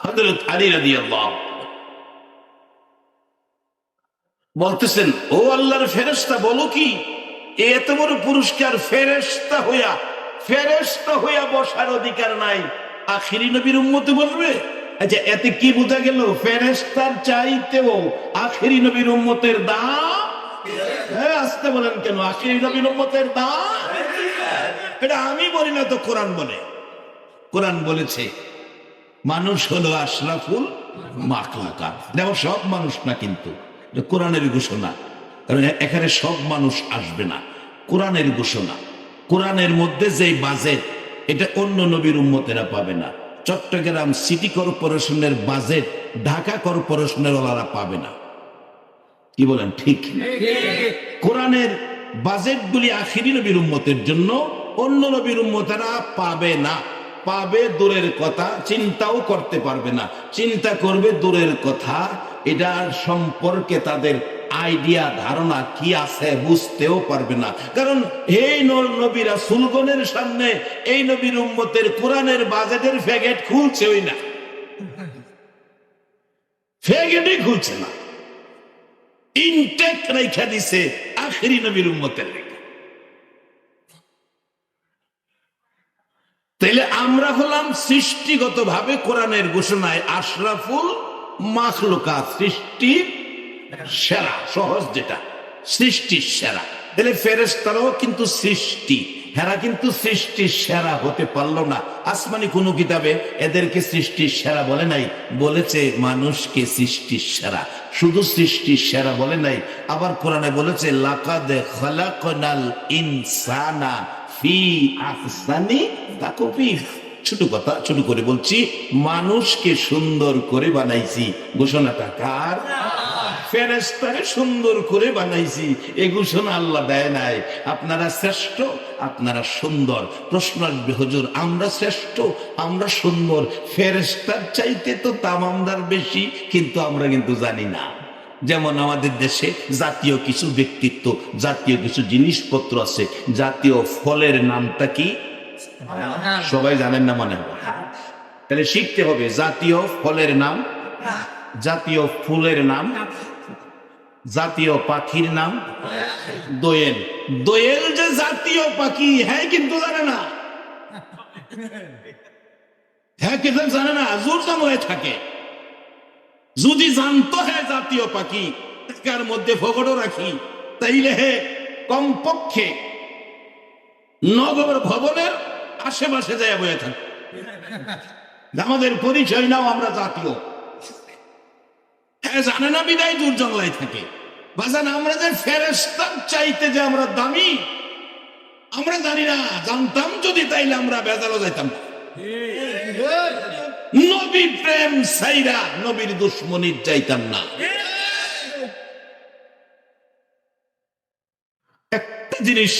হযরত আলী রাদিয়াল্লাহু বলতেছেন, ও আল্লাহর ফেরেশতা, বলো কি এত বড় পুরস্কার, ফেরেশতা হইয়া বসার অধিকার নাই, আখিরি নবীর উম্মতে বসবে? আচ্ছা, এতে কি বোঝা গেল? ফেরেশতার চাইতেও আখিরি নবীর উম্মতের দাম। হ্যাঁ, আসতে বলেন কেন? আখিরি নবীর উম্মতের দাম। এটা আমি বলি না তো, কোরআন বলে। কোরআন বলেছে মানুষ হলো আশরাফুল মাখলুকাত। দেখো, সব মানুষ না, কিন্তু কোরআনের ঘোষণা, কারণ এখানে সব মানুষ আসবে না। কোরআনের ঘোষণা, কোরআনের মধ্যে যে বাজেট, এটা অন্য নবীর উম্মতেরা পাবে না। চট্টগ্রাম সিটি কর্পোরেশনের বাজেট ঢাকা কর্পোরেশনের ওনারা পাবে না। কি বলেন? ঠিক? কোরআনের বাজেটগুলি আখিরি নবীর উম্মতের জন্য, অন্য নবীর উম্মতেরা পাবে না। পাবে দূরের কথা, চিন্তাও করতে পারবে না। চিন্তা করবে দূরের কথা, এটার সম্পর্কে তাদের আইডিয়া, ধারণা কি আছে বুঝতেও পারবে না। কারণ এই নবী রাসূলগণের সামনে এই নবীর উম্মতের কোরআনের বাজেটের প্যাকেট খুলছেই না, প্যাকেটই খুলছে না, ইনটেক রেখে দিছে আখিরি নবীর উম্মতের। তাইলে আমরা হলাম সৃষ্টিগত ভাবে কোরআনের ঘোষণায় আশরাফুল মাখলুকাত, সৃষ্টির সেরা। সহজ যেটা, সৃষ্টির সেরা। তাহলে ফেরেশতারাও কিন্তু সৃষ্টি, হেরা কিন্তু সৃষ্টির সেরা হতে পারলো না। আসমানি কোন কিতাবে এদেরকে সৃষ্টির সেরা বলে নাই, বলেছে মানুষকে সৃষ্টির সেরা। শুধু সৃষ্টির সেরা বলে নাই, আবার কোরআনে বলেছে লাকাদ খালাকনাল ইনসানা ফি আহসানি তাকওয়িম। ছোট কথা, ছোট করে বলছি, মানুষকে সুন্দর করে বানাইছি। ঘোষণাটা কার? ফেরেশতাকে সুন্দর করে বানাইছি, এই ঘোষণা আল্লাহ দেয় নাই। আপনারা শ্রেষ্ঠ, আপনারা সুন্দর। প্রশ্ন আসবে, হুজুর আমরা শ্রেষ্ঠ, আমরা সুন্দর, ফেরেশতার চাইতে তো তামামদার বেশি, কিন্তু আমরা কিন্তু জানি না। যেমন আমাদের দেশে জাতীয় কিছু ব্যক্তিত্ব, জাতীয় কিছু জিনিসপত্র আছে। জাতীয় ফলের নামটা কি সবাই জানেন না মনে হয়? তাহলে শিখতে হবে জাতীয় ফলের নাম, জাতীয় ফুলের নাম, জাতীয় পাখির নাম। দোয়েল, দোয়েল যে জাতীয় পাখি, হ্যাঁ কিন্তু জানে না। হ্যাঁ কিন্তু জানে না, জোর জঙ্গলে থাকে। যদি জানতো হ্যাঁ জাতীয় পাখি, এর মধ্যে ফগড়ও রাখি, তাইলে হে কমপক্ষে নগর ভবনের আশেপাশে যায় বয়ে থাকে। আমাদের পরিচয় নাও আমরা জাতীয়। হ্যাঁ জানে না বিদায় দূর জঙ্গলায় থাকে। বাজান, আমরা যে ফেরেশতার চাইতে যে আমরা দামি, আমরা জানি না। জানতাম যদি, তাইলে আমরা বেজারও যাইতাম না। নবী প্রেম সাইরা নবীর দুশ্মনীর যাইতাম না। একটা জিনিস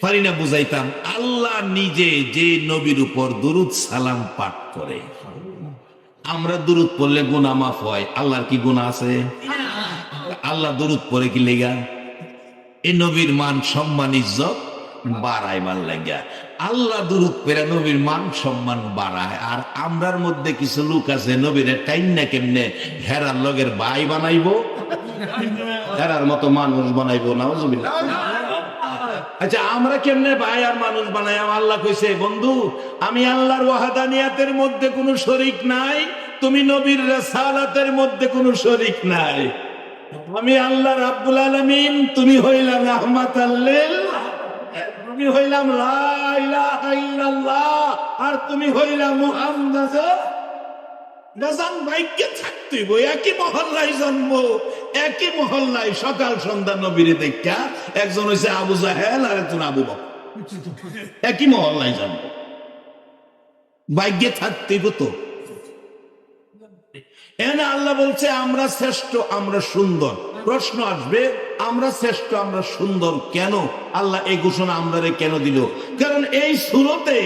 পারি না বুঝাইতাম, আল্লাহ নিজে যে নবীর উপর দুরুদ সালাম পাঠ করে, আমরা দুরুদ পড়লে গুনাহ মাফ হয়। আল্লাহর কি গুনাহ আছে? আল্লাহ দুরুদ পড়ে কি লেগা? এই নবীর মান সম্মান ইজ্জত বাড়াইবার লাগিয়া। আল্লাহ দুরুদ পড়ে নবীর মান সম্মান বাড়ায়। আর আমরার মধ্যে কিছু লোক আছে, নবীর টাইম না কেমনে হেরার লগের ভাই বানাইবো, হেরার মতো মানুষ বানাইবো। নাউজুবিল্লাহ। আচ্ছা, আমরা কেমনে ভাই আর মানুষ বানাই? আল্লাহ কইছে, বন্ধু আমি আল্লাহর ওয়াহদানিয়াতের মধ্যে কোনো শরীক নাই, তুমি নবীর রিসালাতের মধ্যে কোনো শরীক নাই। আমি আল্লাহ রাব্বুল আলামিন, তুমি হইলাম রাহমাতাল লিল, তুমি হইলাম লা ইলাহা ইল্লাল্লাহ, আর তুমি হইলাম মুহাম্মাদুর। বাজান, ভাগ্যে থাকতে বই একই মহল্লায় জন্ম, একই মহল্লায় সকাল সন্ধ্যা নবীরে দেখা। একজন হইছে আবু জাহেল আর একজন আবু বকর, একই মহল্লায় জন্ম। ভাগ্যে থাকতে তো। এনে আল্লাহ বলছে আমরা শ্রেষ্ঠ, আমরা সুন্দর। প্রশ্ন আসবে, আমরা শ্রেষ্ঠ, আমরা সুন্দর কেন? আল্লাহ এই ঘোষণা আমরারে কেন দিল? কারণ এই সূরতে,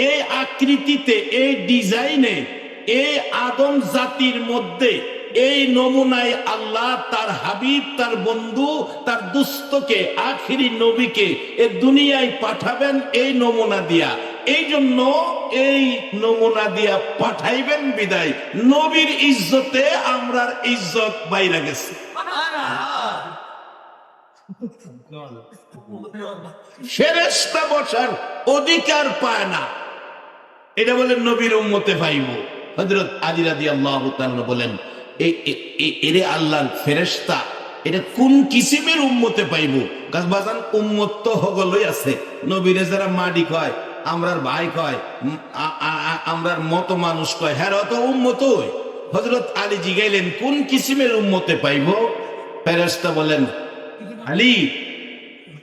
এই আকৃতিতে, এই ডিজাইনে, এই আদম জাতির মধ্যে, এই নমুনায় আল্লাহ তার হাবিব, তার বন্ধু, তার দুস্থকে, আখিরি নবীকে এ দুনিয়ায় পাঠাবেন এই নমুনা দিয়া। এই জন্য এই নমুনা দিয়া পাঠাইবেন বিদায় নবীর ইজ্জতে আমরার ইজ্জত বাইরে গেছে। ফেরেশতা বসার অধিকার পায় না, এটা বলেন নবীর উম্মতে পাইব। হযরত আলী রাদিয়াল্লাহু তাআলা বলেন এরে আল্লাহর ফেরেশতা এটা কোন কিসিমের উম্মতে পাইব? গাছবাজান উম্মত তো হগলই আছে, নবীরে যারা মাডি কয়, আমরার ভাই কয়, আমরার মতো মানুষ কয়, হ্যাঁ তো উম্মত। হযরত আলী জিগাইলেন কোন কিসিমের উম্মতে পাইব? ফেরেশতা বলেন আলী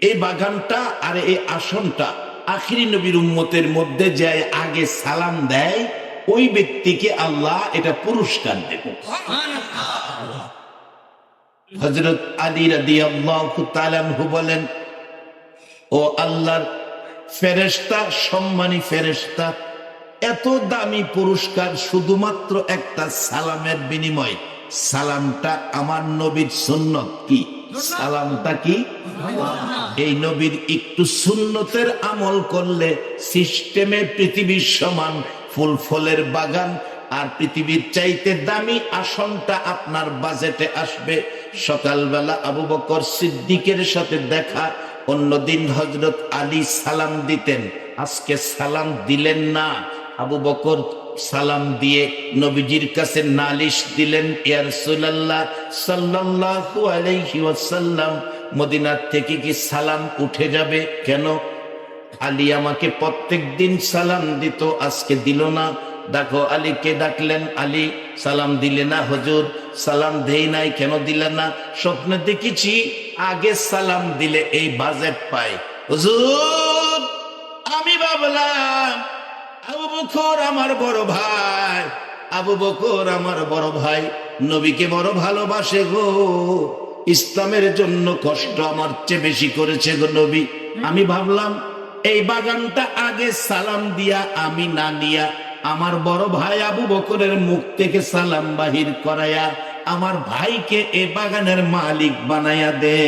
এই বাগানটা আর এই আসনটা আখিরি নবীর উম্মতের মধ্যে যায় আগে সালাম দেয় ওই ব্যক্তিকে আল্লাহ এটা পুরস্কার দেবে। হযরত আলী রাদিয়াল্লাহু তাআলা আনহু বলেন ও আল্লাহর ফেরেশতা, সম্মানী ফেরেশতা, এত দামি পুরস্কার শুধুমাত্র একটা সালামের বিনিময়। সালামটা আমার নবীর সুন্নত। কি সালামটা? কি এই নবীর একটু সুন্নতের আমল করলে সিস্টেমে পৃথিবীর সমান ফুল ফলের বাগান আর পৃথিবীর চাইতে দামি আসনটা আপনার বাজেটে আসবে। সকালবেলা আবু বকর সিদ্দিকের সাথে দেখা, অন্যদিন হযরত আলী সালাম দিতেন, আজকে সালাম দিলেন না। আবু বকর সালাম দিয়ে নবীজির কাছে নালিশ দিলেন, ইয়া রাসূলুল্লাহ সাল্লাল্লাহু আলাইহি ওয়াসাল্লাম মদিনার থেকে কি সালাম উঠে যাবে? কেন? আলী আমাকে প্রত্যেকদিন সালাম দিত, আজকে দিল না। দেখো আলীকে ডাকলেন, আলী সালাম দিলে না। হুজুর সালাম দেই নাই, কেন দিলে না? স্বপ্নে দেখেছি আগে সালাম দিলে এই বাজেট পাই। হুজুর আমি ভাবলাম আবু বকর আমার বড় ভাই, আবু বকর আমার বড় ভাই, নবীকে বড় ভালোবাসে গো, ইসলামের জন্য কষ্ট আমার চেয়ে বেশি করেছে গো নবী। আমি ভাবলাম এই বাগানটা আগে সালাম দিয়া আমি না নিয়া আমার বড় ভাই আবু বকরের মুখ থেকে সালাম বাহির করায়া আমার ভাইকে এ বাগানের মালিক বানায়া দে।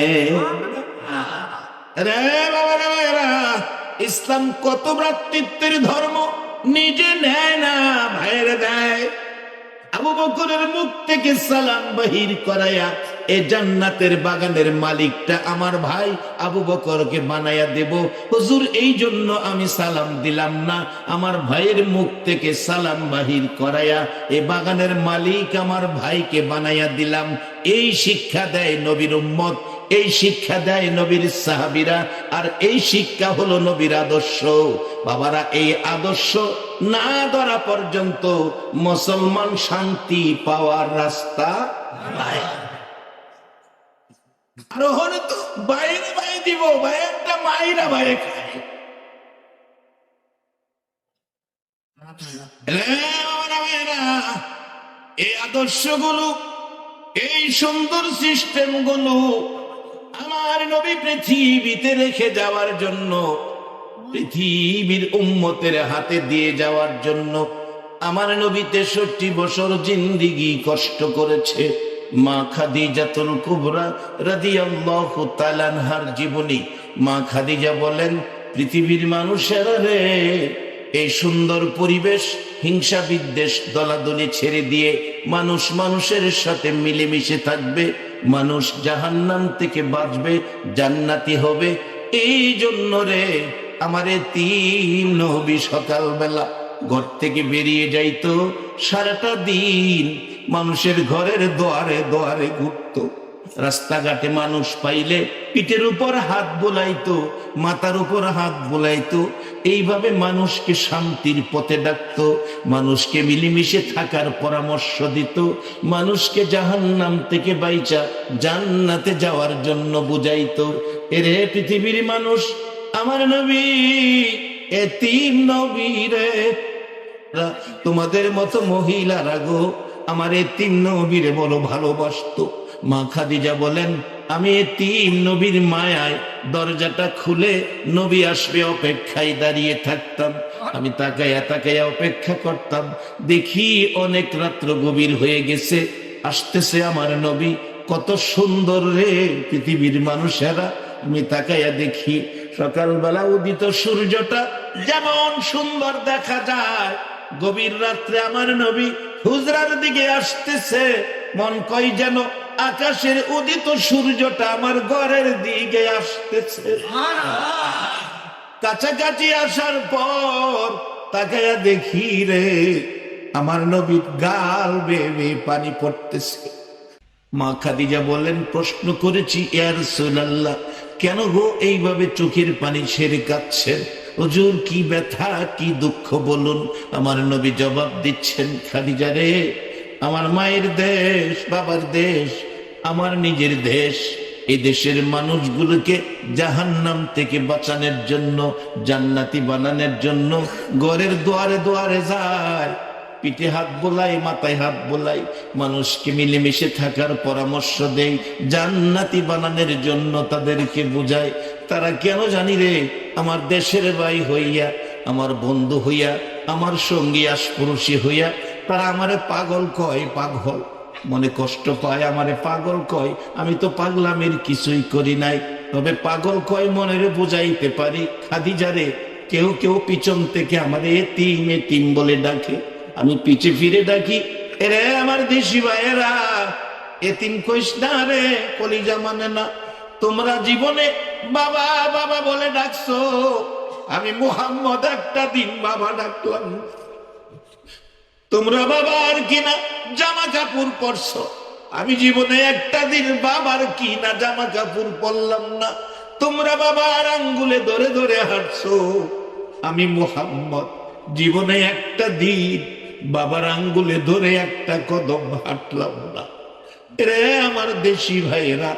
রে বাবা রে ভাইরা, ইসলাম কত ভ্রাতৃত্বের ধর্ম, নিজে নেয় না ভাইয়ের দেয়। আবু বকরের মুখ থেকে সালাম বাহির করায়া এ জান্নাতের বাগানের মালিকটা আমার ভাই আবু বকরকে বানায়া দেব। হুজুর এই জন্য আমি সালাম দিলাম না, আমার ভাইয়ের মুখ থেকে সালাম বাহির করায়া এ বাগানের মালিক আমার ভাইকে বানায়া দিলাম। এই শিক্ষা দেয় নবীর উম্মত, এই শিক্ষা দেয় নবীর সাহাবীরা, আর এই শিক্ষা হলো নবীর আদর্শ। বাবারা এই আদর্শ না ধরা পর্যন্ত মুসলমান শান্তি পাওয়ার রাস্তা নাই। আর হলে তো বাইরে বাই দিব, বাইরটা মাইরা বাইরে খায়। এই আদর্শগুলো, এই সুন্দর সিস্টেম গুলো আমার নবী পৃথিবীতে রেখে যাওয়ার জন্য, পৃথিবীর উম্মতের হাতে দিয়ে যাওয়ার জন্য আমার নবী 63 বছর জিন্দেগি কষ্ট করেছে। মা খাদিজাতুল কুবরা রাদিয়াল্লাহু তাআলা আনহার জীবনী। মা খাদিজা বলেন, পৃথিবীর মানুষেরা রে, এই সুন্দর পরিবেশ, হিংসা বিদ্বেষ দলাদলি ছেড়ে দিয়ে মানুষ মানুষের সাথে মিলেমিশে থাকবে, মানুষ জাহান্নাম থেকে বাঁচবে, জান্নাতি হবে। এই জন্য রে আমারে 3 নবী সকালবেলা ঘর থেকে বেরিয়ে যাইতো, সারাটা দিন মানুষের ঘরের দোয়ারে দোয়ারে ঘুরতো, রাস্তাঘাটে মানুষ পাইলে পিঠের উপর হাত বোলাইতো, মাথার উপর হাত বোলাইতো। এইভাবে মানুষকে শান্তির পথে ডাকতো, মানুষকে মিলেমিশে থাকার পরামর্শ দিত, মানুষকে জাহান্নাম থেকে বাইচা জান্নাতে যাওয়ার জন্য বুঝাইতো। এরে পৃথিবীর মানুষ, আমার নবী এতিম নবী রে, তোমাদের মতো মহিলারা গো আমার এতিম নবীরে বড় ভালোবাসতো। মা খাদিজা বলেন, আমি এতিম নবীর মায়ায় দরজাটা খুলে নবী আসবে অপেক্ষায় দাঁড়িয়ে থাকতাম। আমি তাকাইয়া তাকাইয়া অপেক্ষা করতাম, দেখি অনেক রাত্র গভীর হয়ে গেছে, আসতেছে আমার নবী, কত সুন্দর রে পৃথিবীর মানুষেরা। আমি তাকাইয়া দেখি সকালবেলা উদিত সূর্যটা যেমন সুন্দর দেখা যায়, গভীর রাত্রে আমার নবী হুজরার দিকে আসতেছে, মন কয় যেন আকাশের উদিত সূর্যটা আমার ঘরের দিকে আসতেছে। কাছাকাছি আসার পর তাকায়া দেখি রে, আমার নবীর গাল বেয়ে পানি পড়তেছে। মা খাদিজা বলেন, প্রশ্ন করেছি ইয়া রাসূলুল্লাহ, কেন গো এইভাবে চোখের পানি ছেড়ে কাঁদছেন? হুজুর কি ব্যথা কি দুঃখ বলুন। আমার নবী জবাব দিচ্ছেন, খাদিজা রে, আমার মায়ের দেশ, বাবার দেশ, আমার নিজের দেশ, এই দেশের মানুষগুলোকে জাহান্নাম থেকে বাঁচানোর জন্য, জান্নাতি বানানোর জন্য ঘরের দুয়ারে দুয়ারে যায়, পিঠে হাত বোলাই, মাথায় হাত বোলাই, মানুষকে মিলেমিশে থাকার পরামর্শ দেই, জান্নাতি বানানোর জন্য তাদেরকে বুঝায়। তারা কেন জানি রে, আমার দেশের ভাই হইয়া, আমার বন্ধু হইয়া, আমার সঙ্গী আশপড়শী হইয়া তারা আমারে পাগল কয়, পাগল মনে কষ্ট পায়, আমারে পাগল কয়। আমি তো পাগলামের কিছুই করি নাই, তবে পাগল কয় মনের বুঝাইতে পারি। খাদিজা রে, কেউ কেউ পিছন থেকে আমারে এতিম এতিম বলে ডাকে, আমি পিছে ফিরে ডাকি, এরে আমার দেশি ভাইয়েরা, এতিম কইস না রে, কলিজা মানে না। তোমরা জীবনে বাবা বাবা বলে ডাকছো, আমি মুহাম্মদ একটা দিন বাবা ডাকলাম। তোমরা বাবার কিনা জামা কাপড় পরছো, আমি জীবনে একটা দিন বাবার কিনা জামা কাপড় পরলাম না। তোমরা বাবার আঙ্গুলে ধরে ধরে হাঁটছো, আমি মুহাম্মদ জীবনে একটা দিন বাবার আঙ্গুলে ধরে একটা কদম হাঁটলাম না। রে আমার দেশি ভাইয়েরা,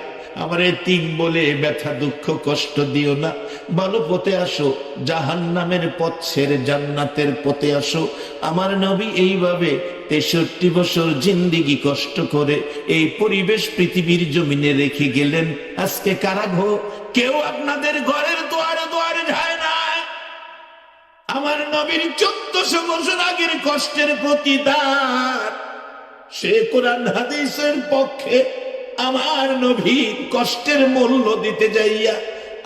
আমার এতিম বলে ব্যথা দুঃখ কষ্ট দিও না, ভালো পথে আসো, জাহান্নামের পথ ছেড়ে জান্নাতের পথে আসো। আমার নবী এইভাবে 63 বছর জিন্দেগি কষ্ট করে এই পরিবেশ পৃথিবীর জমিনে রেখে গেলেন। আজকে কারা গো, কেউ আপনাদের ঘরের দুয়ারে দুয়ারে যায় না। আমার নবীর 1400 বছর আগের কষ্টের প্রতিদান, সে কোরআন হাদিসের পক্ষে আমার নবীর কষ্টের মূল্য দিতে যাইয়া,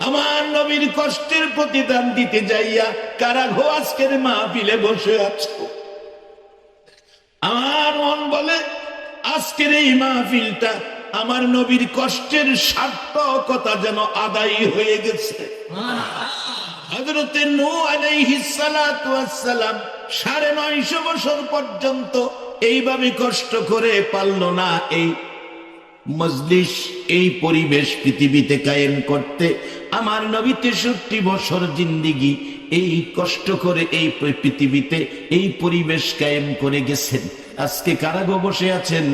আমার নবীর কষ্টের প্রতিদান দিতে যাইয়া কারা গো আজকের মাহফিলে বসে আছো। আমার মন বলে আজকের এই মাহফিলটা আমার নবীর কষ্টের সার্থকতা যেন আদায় হয়ে গেছে। হযরতে নূহ আলাইহিস সালাতু ওয়াস সালাম 950 বছর পর্যন্ত এইভাবে কষ্ট করে পারল না এই মজলিস, এই পরিবেশ পৃথিবীতে কায়েম করতে। আমার নবী 63 বছর জিন্দেগি এই কষ্ট করে এই পৃথিবীতে এই পরিবেশ কায়েম করে গেছেন। আজকে কারাগো বসে আছেন,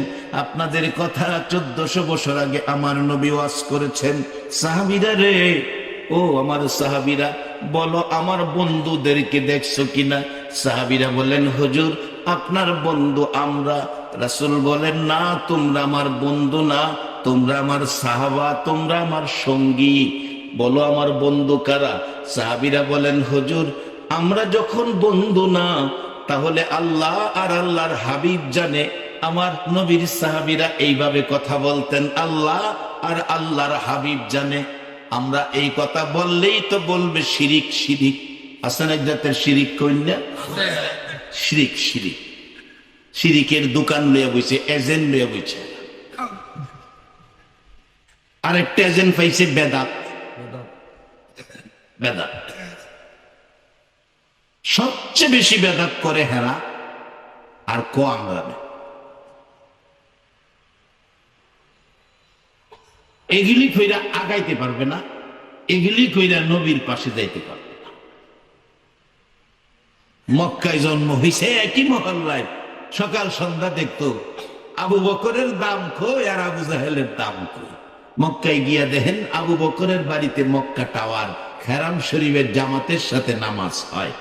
আপনাদের কথা 1400 বছর আগে আমার নবী ওয়াজ করেছেন। সাহাবীরা রে, ও আমার সাহাবীরা, বলো আমার বন্ধুদেরকে দেখছো কিনা? সাহাবীরা বলেন, হুজুর আপনার বন্ধু আমরা। রাসূল বলেন, না, তোমরা আমার বন্ধু না, তোমরা আমার সাহাবা, তোমরা আমার সঙ্গী। বলো আমার বন্ধু কারা? সাহাবীরা বলেন, হুজুর আমরা যখন বন্ধু না, তাহলে আল্লাহ আর আল্লাহর হাবিব জানে। আমার নবীর সাহাবীরা এইভাবে কথা বলতেন, আল্লাহ আর আল্লাহর হাবিব জানে। আমরা এই কথা বললেই তো বলবে শিরিক, শিরিক। আসেন এক জাতের শিরিক কইনা, শিরিক শিরিক, শিরিকের দোকান লইয়া বইছে, এজেন্ট লইয়া বইছে। আরেকটা এজেন্ট পাইছে বেদাত, বেদাত। সবচেয়ে বেশি বেদাত করে হেরা আর কো আমরা। এগুলি কইরা আগাইতে পারবে না, এগুলি কইরা নবীর পাশে যাইতে পারবে না। মক্কায় জন্ম হইছে, একই মহল্লায় সকাল সন্ধ্যা দেখতো আবু বকরের দাম কই আর আবু জাহেলের দাম কই। মক্কায় গিয়া দেখেন আবু বকরের বাড়িতে মক্কা টাওয়ার, হেরাম শরীফের জামাতের সাথে নামাজ হয়।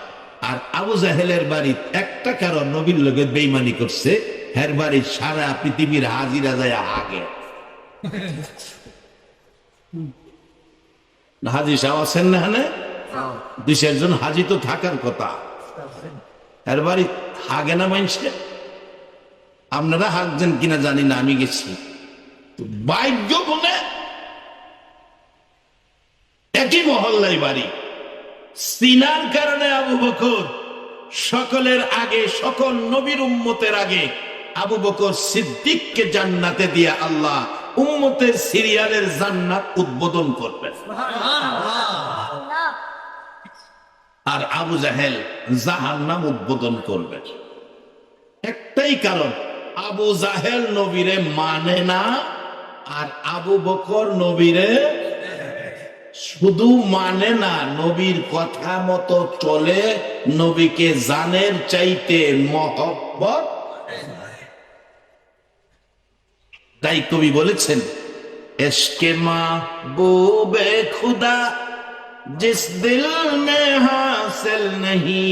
আর আবু জাহেলের বাড়ি একটা কারণ নবীর লোকে বেইমানি করছে, হের বাড়ি সারা পৃথিবীর হাজিরা যায় আগে। হাজি সাহেব আছেন না? হ্যাঁ, 2-4 জন হাজি তো থাকার কথা। এর বাড়ি হাগে না মানছে, আপনারা হাঁকছেন কিনা জানি না, আমি গেছি। ভাগ্য বলে 1 একই মহল্লায় বাড়ি। সিনার কারণে আবু বকর সকলের আগে, সকল নবীর উম্মতের আগে আবু বকর সিদ্দিককে জান্নাতে দিয়ে আল্লাহ উম্মতের সিরিয়ালের জান্নাত উদ্বোধন করবেন। আর আবু জাহেল জাহান্নাম উদ্বোধন করবেন। একটাই কারণ, আবু জাহেল নবীরে মানে না, আর আবু বকর নবীরে শুধু মানে না, নবীর কথা মতো চলে, নবীকে জানের চাইতে মহব্বত। তাই কবি বলেছেন, ইশকে মাহবুবে খুদা जिस दिल में हासिल नहीं,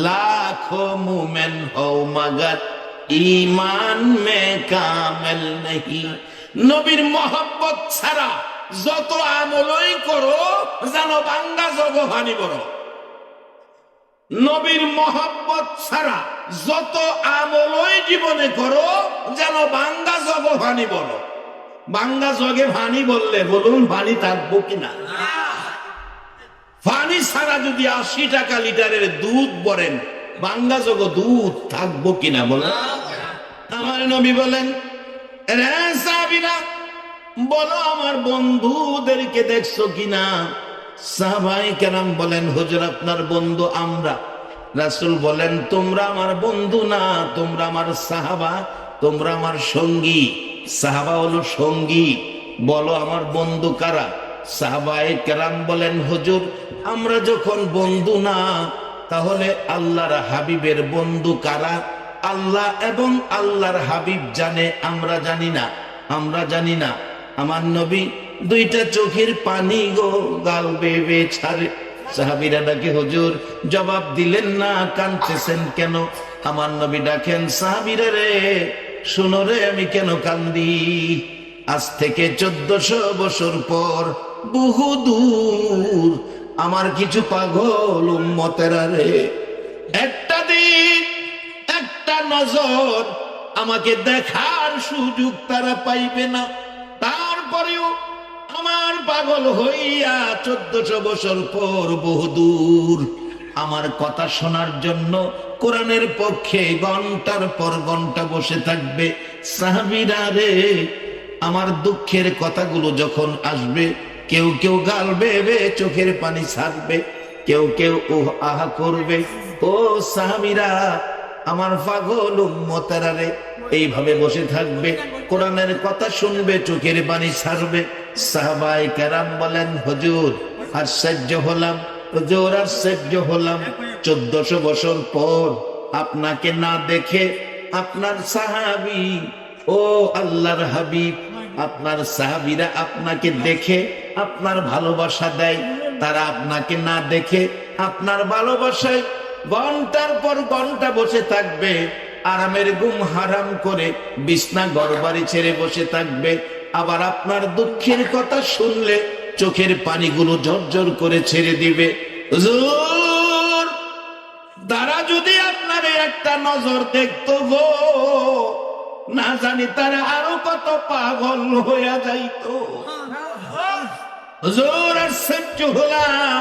लाखों मोमिन हो मगर ईमान में कामिल नहीं। নবীর মহব্বত ছাড়া যত আমলই করো যেন বাঙ্গা জগহানি বড়। নবীর মহব্বত ছাড়া যত আমলই জীবনে করো যেন বাঙ্গা জগহানি বড়। বাঙ্গা জগে ভানি বললে বলুন পানি থাকবো কিনা? পানি ছাড়া যদি 80 টাকা লিটারের দুধ বলেন, বাঙ্গা জগ দুধ থাকবো কিনা বলেন? আমার নবী বলেন, রে সাহাবীরা বলো আমার বন্ধুদেরকে দেখছো কিনা? সাহাবায়ে কেরাম বলেন, হুজুর আপনার বন্ধু আমরা। রাসূল বলেন, তোমরা আমার বন্ধু না, তোমরা আমার সাহাবা, তোমরা আমার সঙ্গী। সাহাবা হলো সঙ্গী, বলো আমার বন্ধু কারা? সাহাবায়ে কেরাম বলেন, হুজুর আমরা যখন বন্ধু না, তাহলে আল্লাহর হাবিবের বন্ধু কারা? আল্লাহ এবং আল্লাহর হাবিব জানে, আমরা জানি না, আমরা জানি না। আমার নবী দুইটা চোখের পানি গো গাল বেয়ে ছাড়ে। সাহাবীরা ডাকে, হুজুর জবাব দিলেন না, কাঁদতেছেন কেন? আমার নবী ডাকেন, সাহাবীরা রে শুনো রে, আমি কেন কান্দি? আজ থেকে 1400 বছর পর বহু দূর আমার কিছু পাগল উম্মতেরা রে, একটা দিন একটা নজর আমাকে দেখার সুযোগ তারা পাইবে না। তারপরেও আমার পাগল হইয়া 1400 বছর পর বহুদূর আমার কথা শোনার জন্য কোরআনের পক্ষে ঘন্টার পর ঘন্টা বসে থাকবে। সাহাবীরা রে, আমার দুঃখের কথাগুলো যখন আসবে, কেউ কেউ গাল বেয়ে চোখের পানি ছাড়বে, কেউ কেউ ওহ আহা করবে। ও সাহাবীরা, আমার পাগল উম্মতেরা রে, এইভাবে বসে থাকবে, কোরআনের কথা শুনবে, চোখের পানি ছাড়বে। সাহাবায়ে কেরাম বলেন, হুজুর আশ্চর্য হলাম, হুজুর আশ্চর্য হলাম, 1400 বছর পর আপনাকে না দেখে আপনার সাহাবী, ও আল্লাহর হাবিব, আপনার সাহাবীরা আপনাকে দেখে আপনার ভালোবাসা দেয়, তারা আপনাকে না দেখে আপনার ভালোবাসায় ঘন্টার পর ঘন্টা বসে থাকবে, আরামের ঘুম হারাম করে বিছনা ঘরবাড়ি ছেড়ে বসে থাকবে। আবার আপনার দুঃখের কথা শুনলে চোখের পানিগুলো ঝরঝর করে ছেড়ে দিবে। হুজুর তারা যদি আপনার একটা নজর দেখতো গো, না জানি তারা আরো কত পাগল হইয়া যাইতো। হুজুর আশ্চর্য হলাম,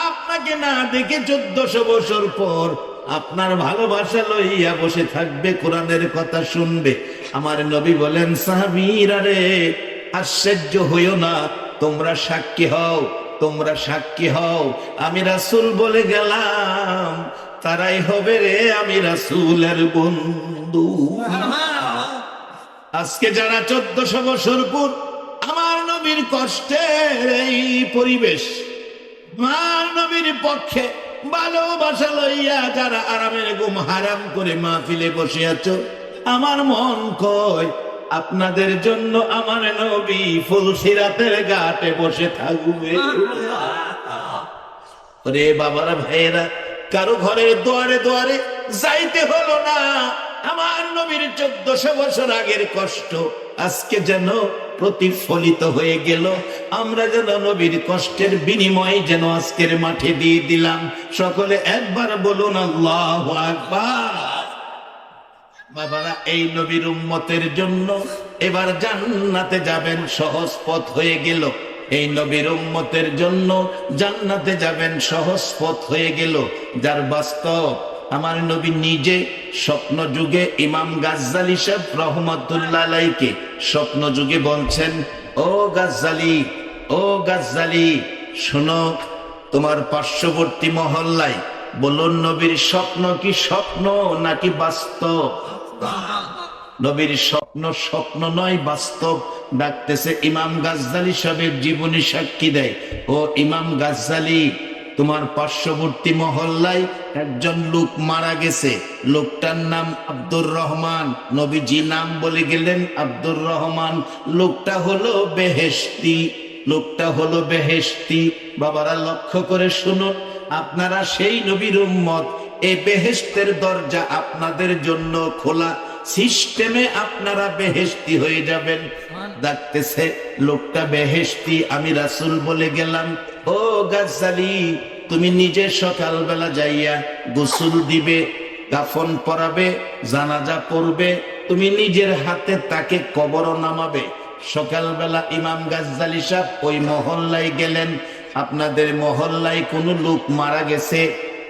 আপনাকে না দেখে 1400 বছর পর আপনার ভালোবাসা লইয়া বসে থাকবে, কোরআনের কথা শুনবে। আমার নবী বলেন, সাহাবীরা রে আশ্চর্য হইও না, তোমরা সাক্ষী হও, তোমরা সাক্ষী হও, আমি রাসূল বলে গেলাম, তারাই হবে রে আমি রাসূলের বন্ধু। আজকে যারা 1400 বছর পর আমার নবীর কষ্টের এই পরিবেশ, আমার নবীর পক্ষে ভালোবাসা লইয়া যারা আরামের ঘুম হারাম করে মাহফিলে বসে আছো, আমার মন কয় আপনাদের জন্য আমার নবী ফুলসিরাতের ঘাটে বসে থাকবে। রে বাবারা ভাইয়েরা, কারো ঘরে দুয়ারে দুয়ারে যাইতে হলো না। আমার নবীর 1400 বছর আগের কষ্ট আজকে যেন প্রতিফলিত হয়ে গেল। আমরা যেন নবীর কষ্টের বিনিময়ে যেন আজকের মাঠে দিয়ে দিলাম। সকলে একবার বলুন আল্লাহু আকবার। বাবারা, এই নবীর উম্মতের জন্য এবার জান্নাতে যাবেন, সহজ পথ হয়ে গেল। এই নবীর উম্মতের জন্য জান্নাতে যাবেন সহজ পথ হয়ে গেল। যার বাস্তব আমার নবী নিজে স্বপ্ন যুগে ইমাম গাজ্জালী সাহেব রহমাতুল্লাহ আলাইহিকে স্বপ্ন যুগে বলছেন, ও গাজ্জালী, ও গাজ্জালী, শোনো, তোমার পার্শ্ববর্তী মহল্লায় বলুন নবীর স্বপ্ন কি স্বপ্ন নাকি বাস্তব? নবীর স্বপ্ন স্বপ্ন নয়, বাস্তব। ডাকতেছে ইমাম গাজ্জালী সাহেবের জীবনী সাক্ষী দেয়, ও ইমাম গাজ্জালী, তোমার পার্শ্ববর্তী মহল্লায় একজন লোক মারা গেছে, লোকটার নাম আব্দুর রহমান। নবীজি নাম বলে গেলেন আব্দুর রহমান। লোকটা হলো বেহেশতি, লোকটা হলো বেহেশতি। বাবারা লক্ষ্য করে শুনুন, আপনারা সেই নবীর উম্মত, এই বেহেশতের দরজা আপনাদের জন্য খোলা, সিস্টেমে আপনারা বেহেশতি হয়ে যাবেন। ডাকতেছে লোকটা বেহেশতি, আমি রাসূল বলে গেলাম, ও গাজ্জালী, তুমি নিজে সকালবেলা যাইয়া গোসল দিবে, কাফন পরাবে, জানাজা পড়বে, তুমি নিজের হাতে তাকে কবর নামাবে। সকালবেলা ইমাম গাজ্জালী সাহেব ওই মহল্লায় গেলেন, আপনাদের মহল্লায় কোন লোক মারা গেছে?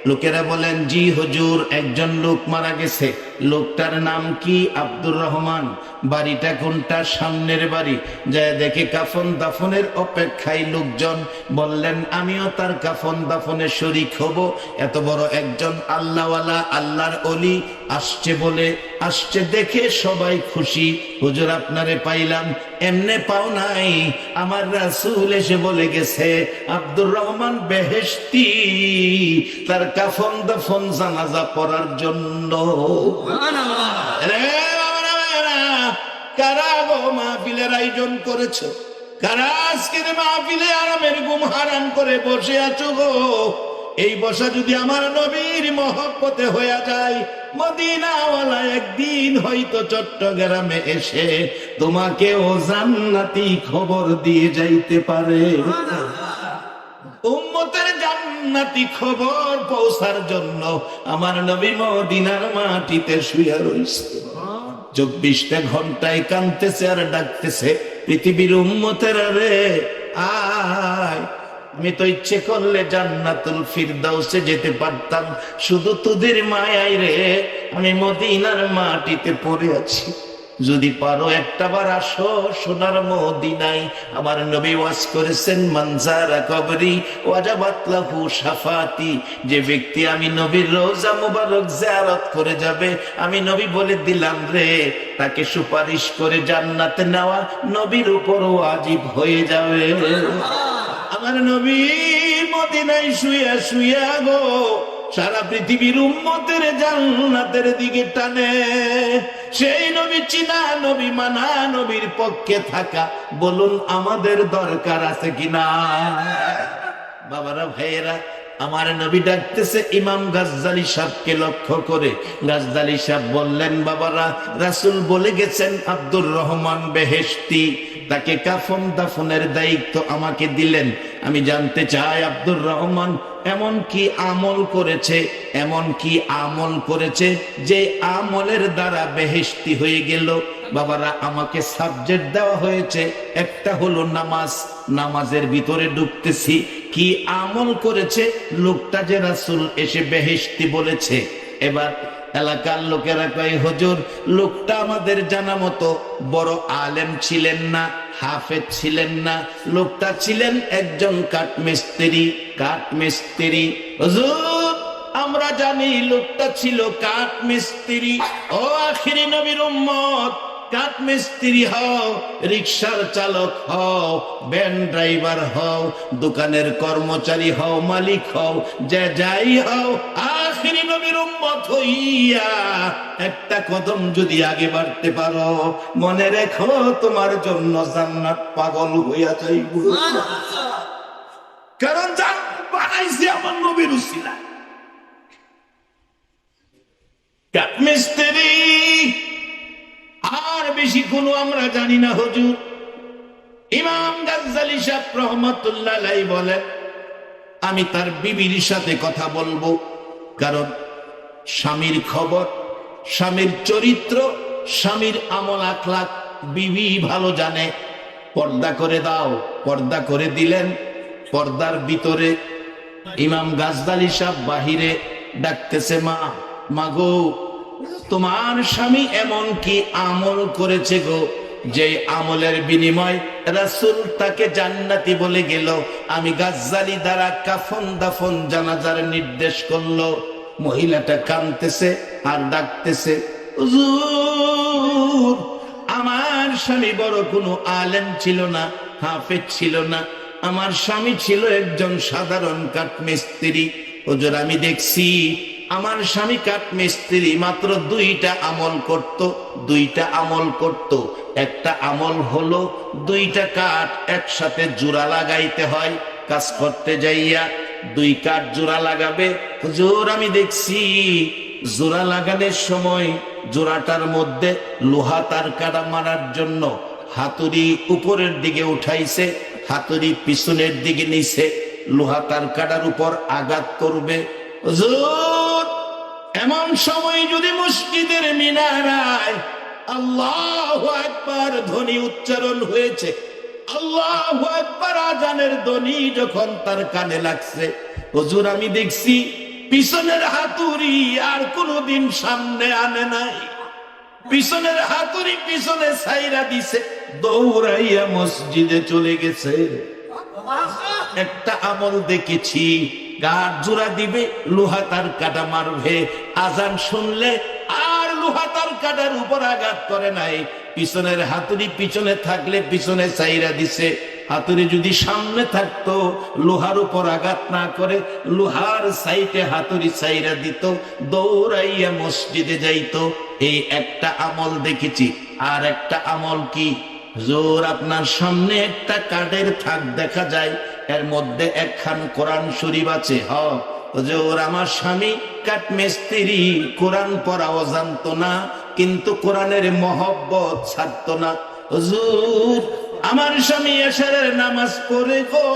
লোকেরা বলেন, জি হুজুর, একজন লোক মারা গেছে। লোকটার নাম কি? আব্দুর রহমান। বাড়িটা কোনটা? সামনের বাড়ি। যায় দেখে কাফন দাফনের অপেক্ষায় লোকজন। বললেন, আমিও তার কাফন দাফনে শরীক হব। এত বড় একজন আল্লাহওয়ালা, আল্লাহর অলি আসছে বলে, আসছে দেখে সবাই খুশি। হুজুর, আপনারে পাইলাম। এমনে পাও নাই, আমার রাসূল এসে বলে গেছে আব্দুর রহমান বেহেশতি, তার কাফন দাফন জানাজা পড়ার জন্য। কারা গো মাহফিলের আয়োজন করেছো? কারা আজকের মাহফিলে আরামের ঘুম হারাম করে বসে আছো গো? এই বসা যদি আমার নবীর মহব্বতে হয়ে যায়, মদিনাওয়ালা একদিন হয়তো চট্টগ্রামে এসে তোমাকেও জান্নাতি খবর দিয়ে যাইতে পারে। উম্মতের জান্নাতি খবর পৌঁছার জন্য আমার নবী মদিনার মাটিতে শুয়ে রয়েছে। 24টা ঘন্টায় কাঁদতেছে আর ডাকতেছে, পৃথিবীর উম্মতের রে আয়, আমি তো ইচ্ছে করলে জান্নাতুল ফিরদাউসে যেতে পারতাম, শুধু তোদের মায়ায় রে আমি মদিনার মাটিতে পড়ে আছি। যদি পারো একটাবার আসো সোনার মদিনায়। আমার নবী ওয়াজ করেছেন, মানজারা কবরি ওয়াজাবাত লাহু শাফাতি, যে ব্যক্তি আমি নবীর রওজা মুবারক জিয়ারত করে যাবে, আমি নবী বলে দিলাম রে, তাকে সুপারিশ করে জান্নাতে নেওয়া নবীর উপর ওয়াজিব হয়ে যাবে। আমার নবী মদিনায় শুয়ে শুয়ে গো সারা পৃথিবীর উম্মতের জান্নাতের দিকে টানে। সেই নবী চিনা, নবী মানা, নবীর পক্ষে থাকা, বলুন আমাদের দরকার আছে কিনা? বাবারা, ভাইয়েরা, আমার নবী ডাকতেছে ইমাম গাজ্জালী সাহেবকে লক্ষ্য করে। গাজ্জালী সাহেব বললেন, বাবারা, রাসূল বলে গেছেন আব্দুর রহমান বেহেশতি, তাকে কাফন দাফনের দায়িত্ব আমাকে দিলেন। আমি জানতে চাই আব্দুর রহমান এমন কি আমল করেছে, এমন কি আমল করেছে যে আমলের দ্বারা বেহেশতি হয়ে গেল? বাবারা, আমাকে সাবজেক্ট দেওয়া হয়েছে, একটা হলো নামাজ। নামাজের ভিতরে ঢুকতেছি, কি আমল করেছে লোকটা যে রাসূল এসে বেহেশতি বলেছে। এবার এলাকার লোকেরা কয়, হুজুর, লোকটা আমাদের জানা মতো বড় আলেম ছিলেন না, হাফেজ ছিলেন না, লোকটা ছিলেন একজন কাঠমিস্ত্রি। কাঠমিস্ত্রি হুজুর, আমরা জানি লোকটা ছিল কাঠমিস্ত্রি। ও আখিরি নবীর উম্মত, কাঠমিস্ত্রি হও, রিকশার চালক হও, ভ্যান ড্রাইভার হও, দোকানের কর্মচারী হও, মালিক হও, যে যাই হও, আখিরি নবীর উম্মত হইয়া একটা কদম যদি আগে বাড়তে পারো, মনে রেখো তোমার জন্য জান্নাত পাগল হইয়া যাইব। কারণ জান্নাত বানাইছে আমার নবীর উসিলা। কাঠমিস্ত্রি আর বেশি কোনো আমরা জানি না হুজুর। ইমাম গাজ্জালী সাহেব রহমাতুল্লাহ আলাইহি বলেন, আমি তার বিবির সাথে কথা বলবো, কারণ স্বামীর খবর, স্বামীর চরিত্র, স্বামীর আমল আখলাক বিবি ভালো জানে। পর্দা করে দাও। পর্দা করে দিলেন। পর্দার ভিতরে ইমাম গাজদালি সাহেব বাহিরে ডাকতেছে, মা, মাগো, তোমার স্বামী এমন কি আমল করেছে গো, যে আমলের বিনিময় রাসূল তাকে জান্নাতি বলে গেল। আমি গাজ্জালি দ্বারা কাফন দাফন জানাজার নির্দেশ করলো। মহিলাটা কাঁদতেছে আর ডাকতেছে, হুজুর, আমার স্বামী বড় কোনো আলেম ছিল না, হাফেজ ছিল না। আমার স্বামী ছিল একজন সাধারণ কাঠমিস্ত্রি। হুজুর, আমি দেখছি আমার স্বামী কাঠমিস্ত্রি মাত্র দুইটা আমল করত। দুইটা আমল করত। একটা আমল হলো দুইটা কাঠ একসাথে জোড়া লাগাইতে হয়। কাজ করতে যাইয়া দুই কাঠ জোড়া লাগাবে। হুজুর, আমি দেখছি জোড়া লাগানোর সময় জোড়াটার মধ্যে লোহা তার কাটা মারার জন্য হাতুড়ি উপরের দিকে উঠাইছে, হাতুড়ি পিছনের দিকে নিছে, লোহা তার কাটার উপর আঘাত করবে। হুজুর, এমন সময় যদি মসজিদের মিনারায় আল্লাহু আকবার ধ্বনি উচ্চারণ হয়েছে, আল্লাহু আকবার আজানের ধ্বনি যখন তার কানে লাগছে, হুজুর, আমি দেখছি পিছনের হাতুড়ি আর কোনদিন সামনে আনে নাই। পিছনের হাতুড়ি পিছনে ছাইরা দিছে, দৌড়াইয়া মসজিদে চলে গেছে। একটা আমল দেখেছি, গাঢ় জোড়া দিবে, লোহা তার কাটা মারবে, আজান শুনলে আর লোহা তার কাটার উপর আঘাত করে নাই। পিছনের হাতুড়ি পিছনে থাকলে পিছনে ছাইরা দিছে। হাতুড়ি যদি সামনে থাকতো, লোহার উপর আঘাত না করে লোহার সাইডে হাতুড়ি ছাইরা দিত, দৌড়াইয়া মসজিদে যাইতো। এই একটা আমল দেখেছি। আর একটা আমল কি, হুজুর, আপনার সামনে একটা কাঠের থাক দেখা যায়, এর মধ্যে একখান কোরআন শরীফ আছে। হুজুর, আমার স্বামী কাঠমিস্ত্রি, কোরআন পড়াও জানতো না, কিন্তু কোরআনের মহব্বত ছাড়তো না। হুজুর, আমার স্বামী এশারের নামাজ পড়ে গো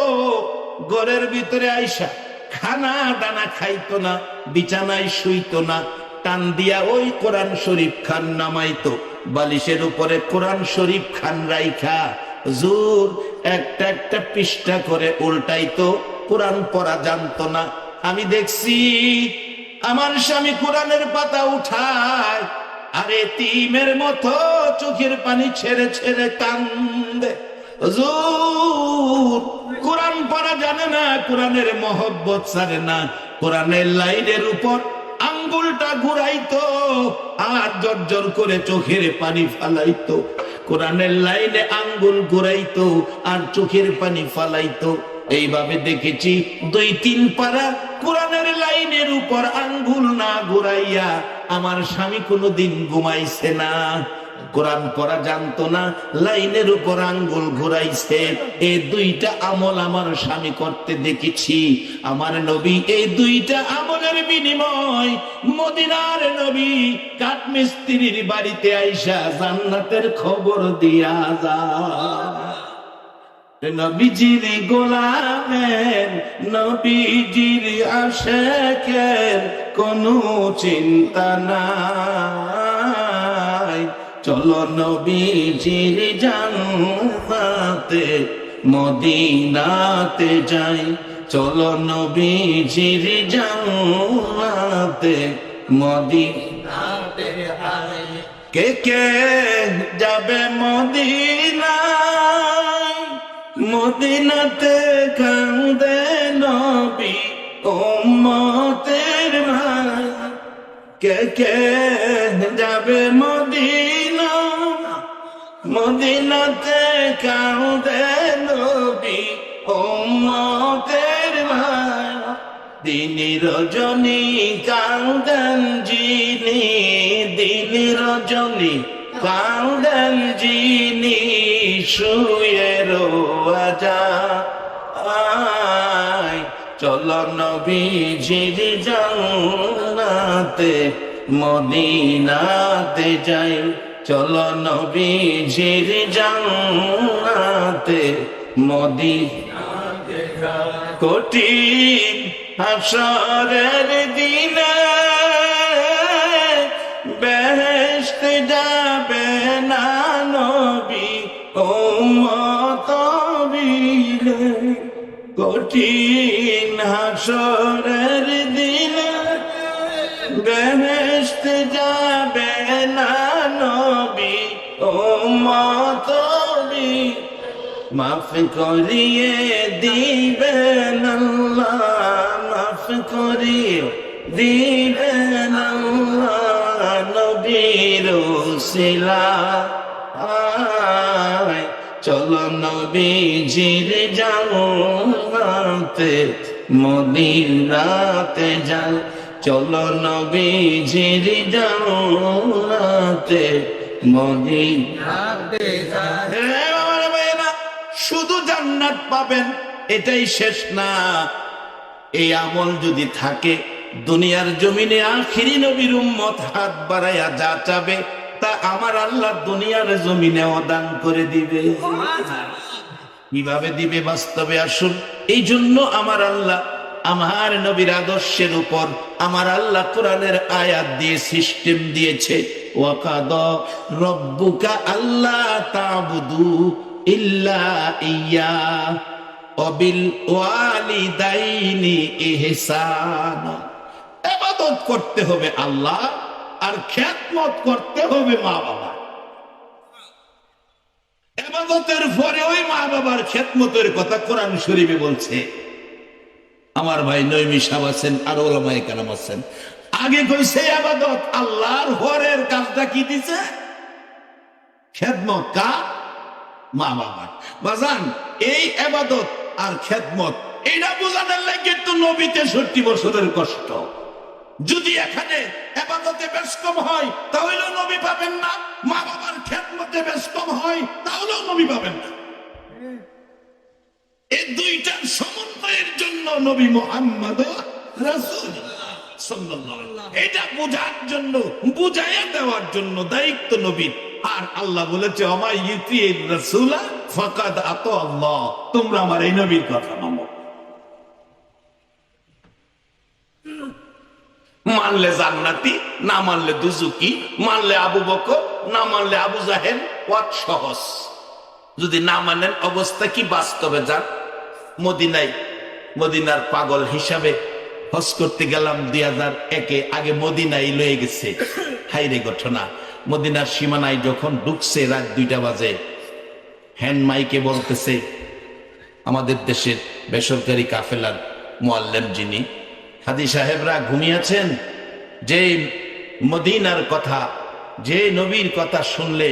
ঘরের ভিতরে আইসা খানা দানা খাইতো না, বিছানায় শুইতো না, টান দিয়া ওই কোরআন শরীফ খান নামাইতো, বালিশের উপরে কোরআন শরীফ খান রাইখা হুজুর একটা একটা পৃষ্ঠা করে উল্টাইতো, কোরআন পড়া জানতো না। আমি দেখছি আমার স্বামী কোরআনের পাতা উঠায় আর এতিমের মতো চোখের পানি ছেড়ে ছেড়ে কান্দে। হুজুর, কোরআন পড়া জানে না, কোরআনের মহব্বত ছাড়ে না, কোরআনের লাইনের উপর আঙ্গুলটা ঘুরাইতো আর জর্জর করে চোখের পানি ফালাইতো। কোরআনের লাইনে আঙ্গুল ঘুরাইতো আর চোখের পানি ফালাইতো। এইভাবে দেখেছি 2-3 পারা কোরআনের লাইনের উপর আঙ্গুল না ঘুরাইয়া আমার স্বামী কোনোদিন ঘুমাইছে না। কোরআন পড়া জানতো না, লাইনের উপর আঙ্গুল ঘুরাইছে। এই দুইটা আমল আমার স্বামী করতে দেখেছি। আমার নবী এই দুইটা আমলের বিনিময় মদিনার নবী কাঠমিস্ত্রির বাড়িতে আইসা জান্নাতের খবর দিয়া যায়। নবীজির গোলামের, নবীজির আশেকের কোনো চিন্তা নাই। চলো নবীজির জান্নাতে মদিনাতে যাই, চলো নবীজির জান্নাতে মদিনাতে যাই। কে কে যাবে মদিনায়, মদিনাতে কান্দে নবী উম্মতের ভাই। কে কে যাবে মদিনা, মদিনাতে কান্দে নবী উম্মতের ভাই। দিন রজনী কান্দেন যিনি, দিন রজনী কান্দেন যিনি, শুয়ে রোয়া যায়। চলো নবীজির জান্নাতে মদিনাতে যাই, চলো নবীজির জান্নাতে মদিনাতে যাই। কঠিন হাসরের দিনে বেহেশতে যাবে না নবী উম্মত কঠিন হাসরের দিনে বেহেশতে যাবে না নবী উম্মত মাফ করিয়ে দিবেন আল্লাহ, মাফ করিয়ে দিবেন আল্লাহ নবীর উসিলায়। চলো নবীজির জানাতে মদিনাতে যাই, চলো নবীজির জানাতে মদিনাতে যাই। শুধু জান্নাত পাবেন এটাই শেষ না, এই আমল যদি থাকে দুনিয়ার জমিনে আখিরি নবীর উম্মত হাত বাড়াইয়া যা চাবে তা আমার আল্লাহ দুনিয়ার জমিনে দান করে দিবে। কিভাবে দিবে বাস্তবে আসুন। এই জন্য আমার আল্লাহ আমার নবীর আদর্শের উপর আমার আল্লাহ কোরআনের আয়াত দিয়ে সিস্টেম দিয়েছে। ওয়াকাদা রব্বুকা আল্লা তা'বুদু ইল্লা ইয়্যা ওয়া বিল ওয়ালিদাইনি ইহসানা। ইবাদত করতে হবে আল্লাহ আর খেদমত করতে হবে মা বাবা। ইবাদতের পরে ওই মা বাবার খেদমতের কথা কোরআন শরীফে বলছে। আমার ভাই নইমি সাহেব আছেন আর ওলামায়ে কেরাম আছেন, আগে কইছে ইবাদত আল্লাহর, পরের কাজটা কি দিছে? খেদমত কা মা বাবার। বাজান এই ইবাদত আর খেদমত এটা বোঝানোর লাগে তো নবী 63 বছরের কষ্ট। যদি এখানে ইবাদতে বেশ কম হয় তাহলেও নবী পাবেন না, মা বাবার খেদমতে বেশ কম হয় তাহলেও নবী পাবেন না। এই দুইটার সমন্বয়ের জন্য নবী মুহাম্মদ রাসূলুল্লাহ সাল্লাল্লাহু আলাইহি ওয়াসাল্লাম, এটা বোঝার জন্য বুঝাইয়া দেওয়ার জন্য দায়িত্ব নবীর। আর আল্লাহ বলেছে ওমা ইউতির রাসূলা ফাকাদ আতা আল্লাহ, তোমরা আমার এই নবীর কথা মানো। মানলে জান্নাতি, না মানলে দুজুকি, মানলে আবু বকর, না মানলে আবু জাহেল। ওয়াত সহজ। যদি না মানেন অবস্থা কি? বাস্তবে যান মদিনায়, মদিনার পাগল হিসাবে হজ করতে গেলাম 2001-এ। আগে মদিনায় লয়ে গেছে। হাইরে ঘটনা, মদিনার সীমানায় যখন ঢুকছে রাত 2টা বাজে, হ্যান্ড মাইকে বলতেছে আমাদের দেশের বেসরকারি কাফেলার মুআল্লিম যিনি, হাদি সাহেবরা ঘুমিয়েছেন, যে মদিনার কথা, যে নবীর কথা শুনলে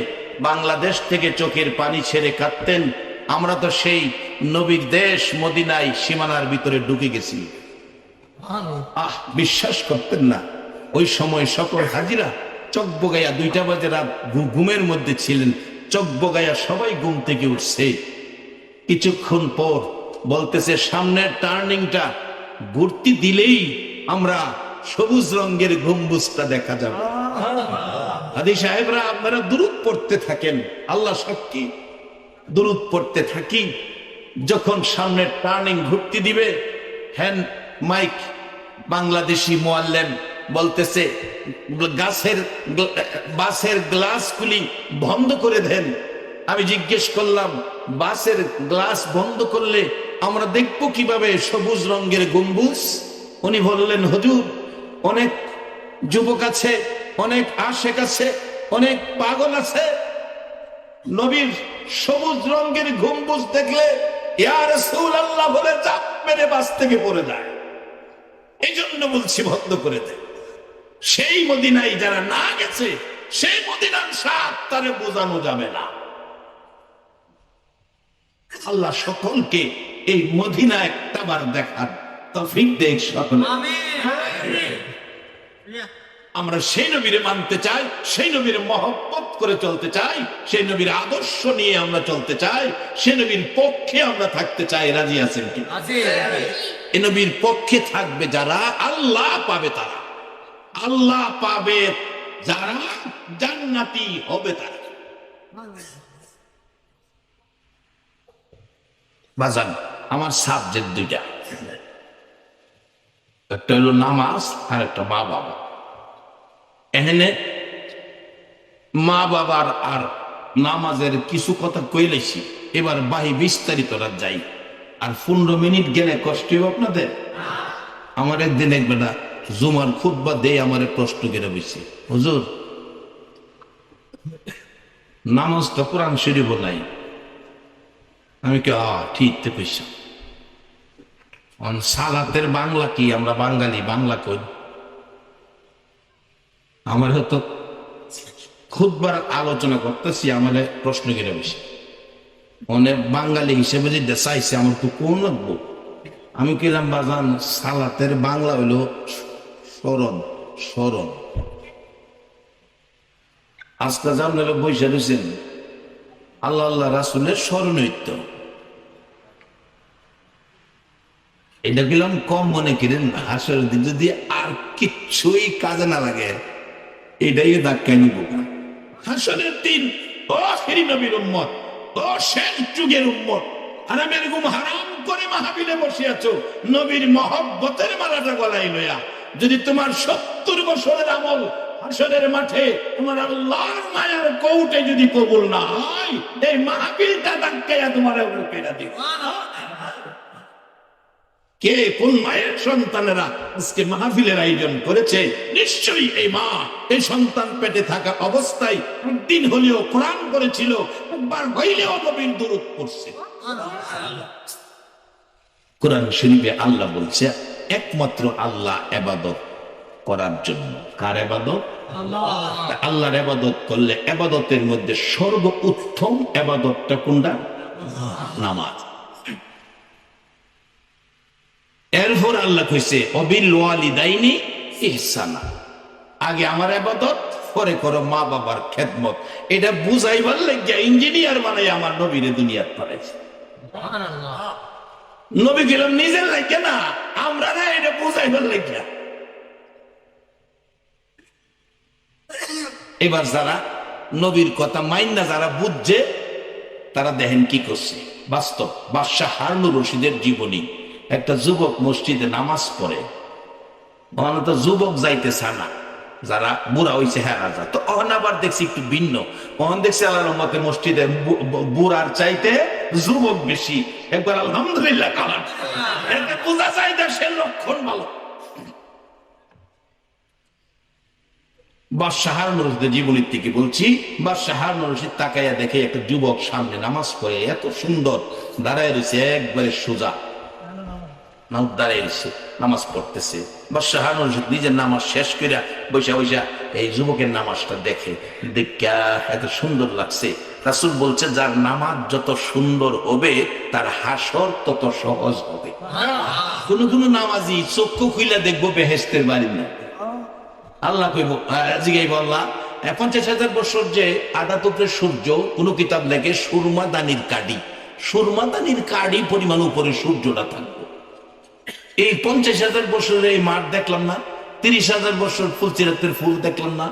বাংলাদেশ থেকে চোখের পানি ছেড়ে কাঁদতেন, আমরা তো সেই নবীর দেশ মদিনায় সীমানার ভিতরে ঢুকে গেছি। বিশ্বাস করতেন না। ওই সময় সকল হাজিরা চোখ বগাইয়া 2টা বাজে রাত ঘুমের মধ্যে ছিলেন, চোখ বগাইয়া সবাই ঘুম থেকে উঠছে। কিছুক্ষণ পর বলতেছে সামনের টার্নিংটা ঘুরতে দিলেই আমরা সবুজ রঙের গম্বুজটা দেখা যাবে। হাদি সাহেবরা আপনারা দুরূদ পড়তে থাকেন, আল্লাহ সাক্ষী দুরূদ পড়তে থাকি। যখন সামনের টার্নিং ঘুরতে দিবে, হ্যান্ড মাইক বাংলাদেশি মুআল্লিম বলতেছে বাসের গ্লাসগুলি বন্ধ করে দেন। আমি জিজ্ঞেস করলাম বাসের গ্লাস বন্ধ করলে আমরা দেখবো কিভাবে সবুজ রঙের গম্বুজ? উনি বললেন হুজুর, অনেক যুবক আছে, অনেক আশেক আছে, অনেক পাগল আছে, নবীর সবুজ রঙের গম্বুজ দেখলে ইয়া রাসূলুল্লাহ বলে চাপ মেরে বাস থেকে পড়ে যায়। এই জন্য বলছি বন্ধ করে দে। সেই মদিনায় যারা না গেছে সেই মদিনার স্বাদ তারে বোঝানো যাবে না। আল্লাহ সকলকে এই মদিনা একটাবার দেখার তৌফিক দেখ সকলে। আমরা সেই নবীরে মানতে চাই, সেই নবীর মহব্বত করে চলতে চাই, সেই নবীর আদর্শ নিয়ে আমরা চলতে চাই, সেই নবীর পক্ষে আমরা থাকতে চাই। রাজি আছেন কি? এই নবীর পক্ষে থাকবে যারা, আল্লাহ পাবে তারা, আল্লাহ পাবে যারা, জান্নাতি হবে তারা। বাজান আমার সাবজেক্ট 2টা, একটা হলো নামাজ আর একটা মা বাবা। এখানে মা বাবার আর নামাজের কিছু কথা কইলেছি, এবার বাহি বিস্তারিত যাই। আর 15 মিনিট গেলে কষ্ট হবে আপনাদের? আমার একদিন এক বেটা জুমার খুতবা দেই আমারে প্রশ্ন করে বসে, হুজুর নামাজটা কোরআন শরীফ নাই। আমি কি ঠিক তো কইছি, সালাতের বাংলা কি? আমরা বাঙালি, বাংলা কই? আমার হয়তো খুতবার আলোচনা করতেছি, আমার প্রশ্ন করে বসে অনেক বাঙালি হিসেবে যে চাইছে আমার তো কোন লাগবো। আমি কিলাম বাজান সালাতের বাংলা হইল স্মরণ, স্মরণ। আজকে জানলে বৈশা রয়েছেন আল্লাহ আল্লাহ রাসুলের স্মরণিত্য, এটা গেলাম কম মনে করেন। হাসর দিন যদি আর কিচ্ছুই কাজে না লাগে, এটাই ধাক্কা নিব। হাসরের দিন আখেরি নবীর উম্মত, শেষ যুগের উম্মত, আর আমি এরকম হারাম করে মাহফিলে বসে আছো নবীর মহব্বতের মালাটা গলায় লইয়া। যদি তোমার 70 বছরের আমল হাসরের মাঠে তোমার আল্লাহর মায়ার কৌটে যদি কবুল না হয়, এই মাহফিলটা ধাক্কাইয়া তোমার পেড়া দিব। কে কোন মায়ের সন্তানেরা আজকে মাহফিলের আয়োজন করেছে? নিশ্চয়ই এই মা এই সন্তান পেটে থাকা অবস্থায় একদিন হলেও কোরআন করেছিল, একবার হইলেও নবীর দুরূদ পড়ছে। কোরআন শরীফে আল্লাহ বলছে একমাত্র আল্লাহ ইবাদত করার জন্য। কার ইবাদত? আল্লাহর ইবাদত করলে ইবাদতের মধ্যে সর্বোত্তম ইবাদতটা কোনটা? নামাজ। এরপর আল্লাহ কইছে অবিল ওয়ালিদাইনি ইহসানা, আগে আমার ইবাদত, পরে করো মা বাবার খেদমত। এটা বুঝাইবার লাগিয়া ইঞ্জিনিয়ার বানাই আমার নবীরে দুনিয়াত পাঠাইছে। নবী গেলাম নিজের লাগিয়া না, আমরা না, এটা বুঝাইবার লাগিয়া। এবার যারা নবীর কথা মাইন্না যারা বুঝছে, তারা দেখেন কি করছে। বাস্তব বাদশাহ হারুনুর রশিদের জীবনী। একটা যুবক মসজিদে নামাজ পড়ে, ওখানে তো যুবক যাইতেছে না, যারা বুড়া হয়েছে হ্যাঁ রাজা। তো ওখানে আবার দেখছি একটু ভিন্ন, ওখানে দেখছি আল্লাহর রহমতে মসজিদে বুড়ার চাইতে যুবক বেশি। একবার আলহামদুলিল্লাহ কালাম, এতে বোঝা যায় দেশের লক্ষণ ভালো। বাদশাহ হারুনুর রশিদের জীবনীর থেকে বলছি। বাদশাহ হারুনুর রশিদ তাকাইয়া দেখে একটা যুবক সামনে নামাজ পড়ে, এত সুন্দর দাঁড়ায় রয়েছে, একবারে সোজা নামাজ পড়তেছে। বাদশাহ হারুনুর রশিদ নিজের নামাজ শেষ করে বৈশা বৈশা এই যুবকের নামাজটা দেখে, দেখা এত সুন্দর লাগছে। রাসূল বলছে যার নামাজ যত সুন্দর হবে তার হাসর তত সহজ হবে। কোন কোন নামাজি চক্ষু খুইলা দেখবো বেহেশতের বাড়ি না। আল্লাহ কইব জিগাইব আল্লাহ 50,000 বছর যে আদাত উপরে সূর্য, কোন কিতাব লেখে সুরমা দানির কাডি, সুরমা দানির কাডি পরিমাণ উপরে সূর্যটা থাকবে। এই 50,000 বছরের এই মাঠ দেখলাম না, 30,000 বছর ফুলচিরাতের ফুল দেখলাম না।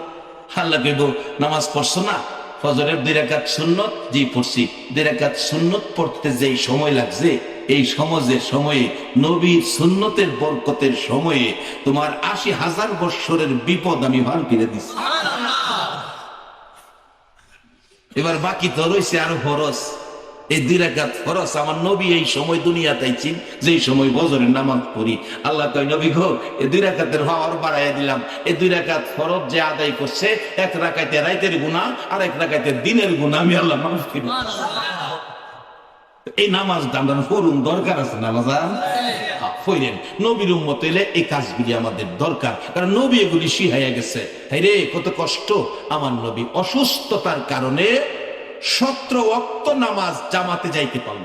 আল্লাহ কইব নামাজ পড়ছো না, ফজরের 2 রাকাত সুন্নত, জি পড়ছি। 2 রাকাত সুন্নত পড়তে যেই সময় লাগছে, এই সমাজের সময়ে নবীর সুন্নতের বরকতের সময়ে তোমার 80,000 বছরের বিপদ আমি ভান করে দিচ্ছি। এবার বাকি তো রয়েছে আরো ফরজ। এই 2 রাকাত ফরজ আমার নবী এই সময় দুনিয়াতে আইছেন, যেই সময় ফজরের নামাজ পড়ি। আল্লাহ কয় নবী গো, এই 2 রাকাতের হওয়ার বাড়াইয়া দিলাম। এই 2 রাকাত ফরজ যে আদায় করছে, 1 রাকাতে রাতের গুনাহ আর 1 রাকাতে দিনের গুনাহ আমি আল্লাহ মাফ করি। এই নামাজ আমরা পড়ুন, দরকার আছে নামাজ পড়েন। নবীর উম্মত হইলে এই কাজগুলি আমাদের দরকার, কারণ নবী এগুলি শিখাইয়া গেছে। রে কত কষ্ট, আমার নবী অসুস্থতার কারণে 17 ওয়াক্ত নামাজ জামাতে যাইতে পারল,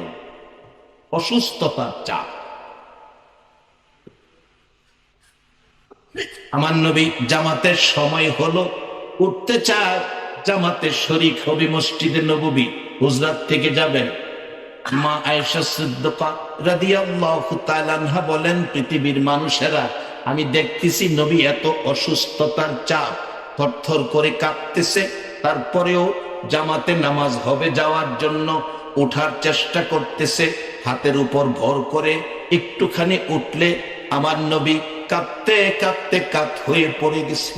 অসুস্থতার চাপ। আমার নবী জামাতের সময় হলো, উঠতে চায়, জামাতের শরীক হবে মসজিদে নববী, হুজরাত থেকে যাবেন। মা আয়েশা সিদ্দিকা রাদিয়াল্লাহু তাআলা আনহা বলেন, পৃথিবীর মানুষেরা আমি দেখতেছি নবী এত অসুস্থতার চাপ, থরথর করে কাঁপতেছে, তারপরেও জামাতে নামাজ হবে যাওয়ার জন্য ওঠার চেষ্টা করতেছে, হাতের উপর ভর করে। একটুখানি উঠলে আমার নবী কাঁপতে কাঁপতে কাত হয়ে পড়ে গেছে।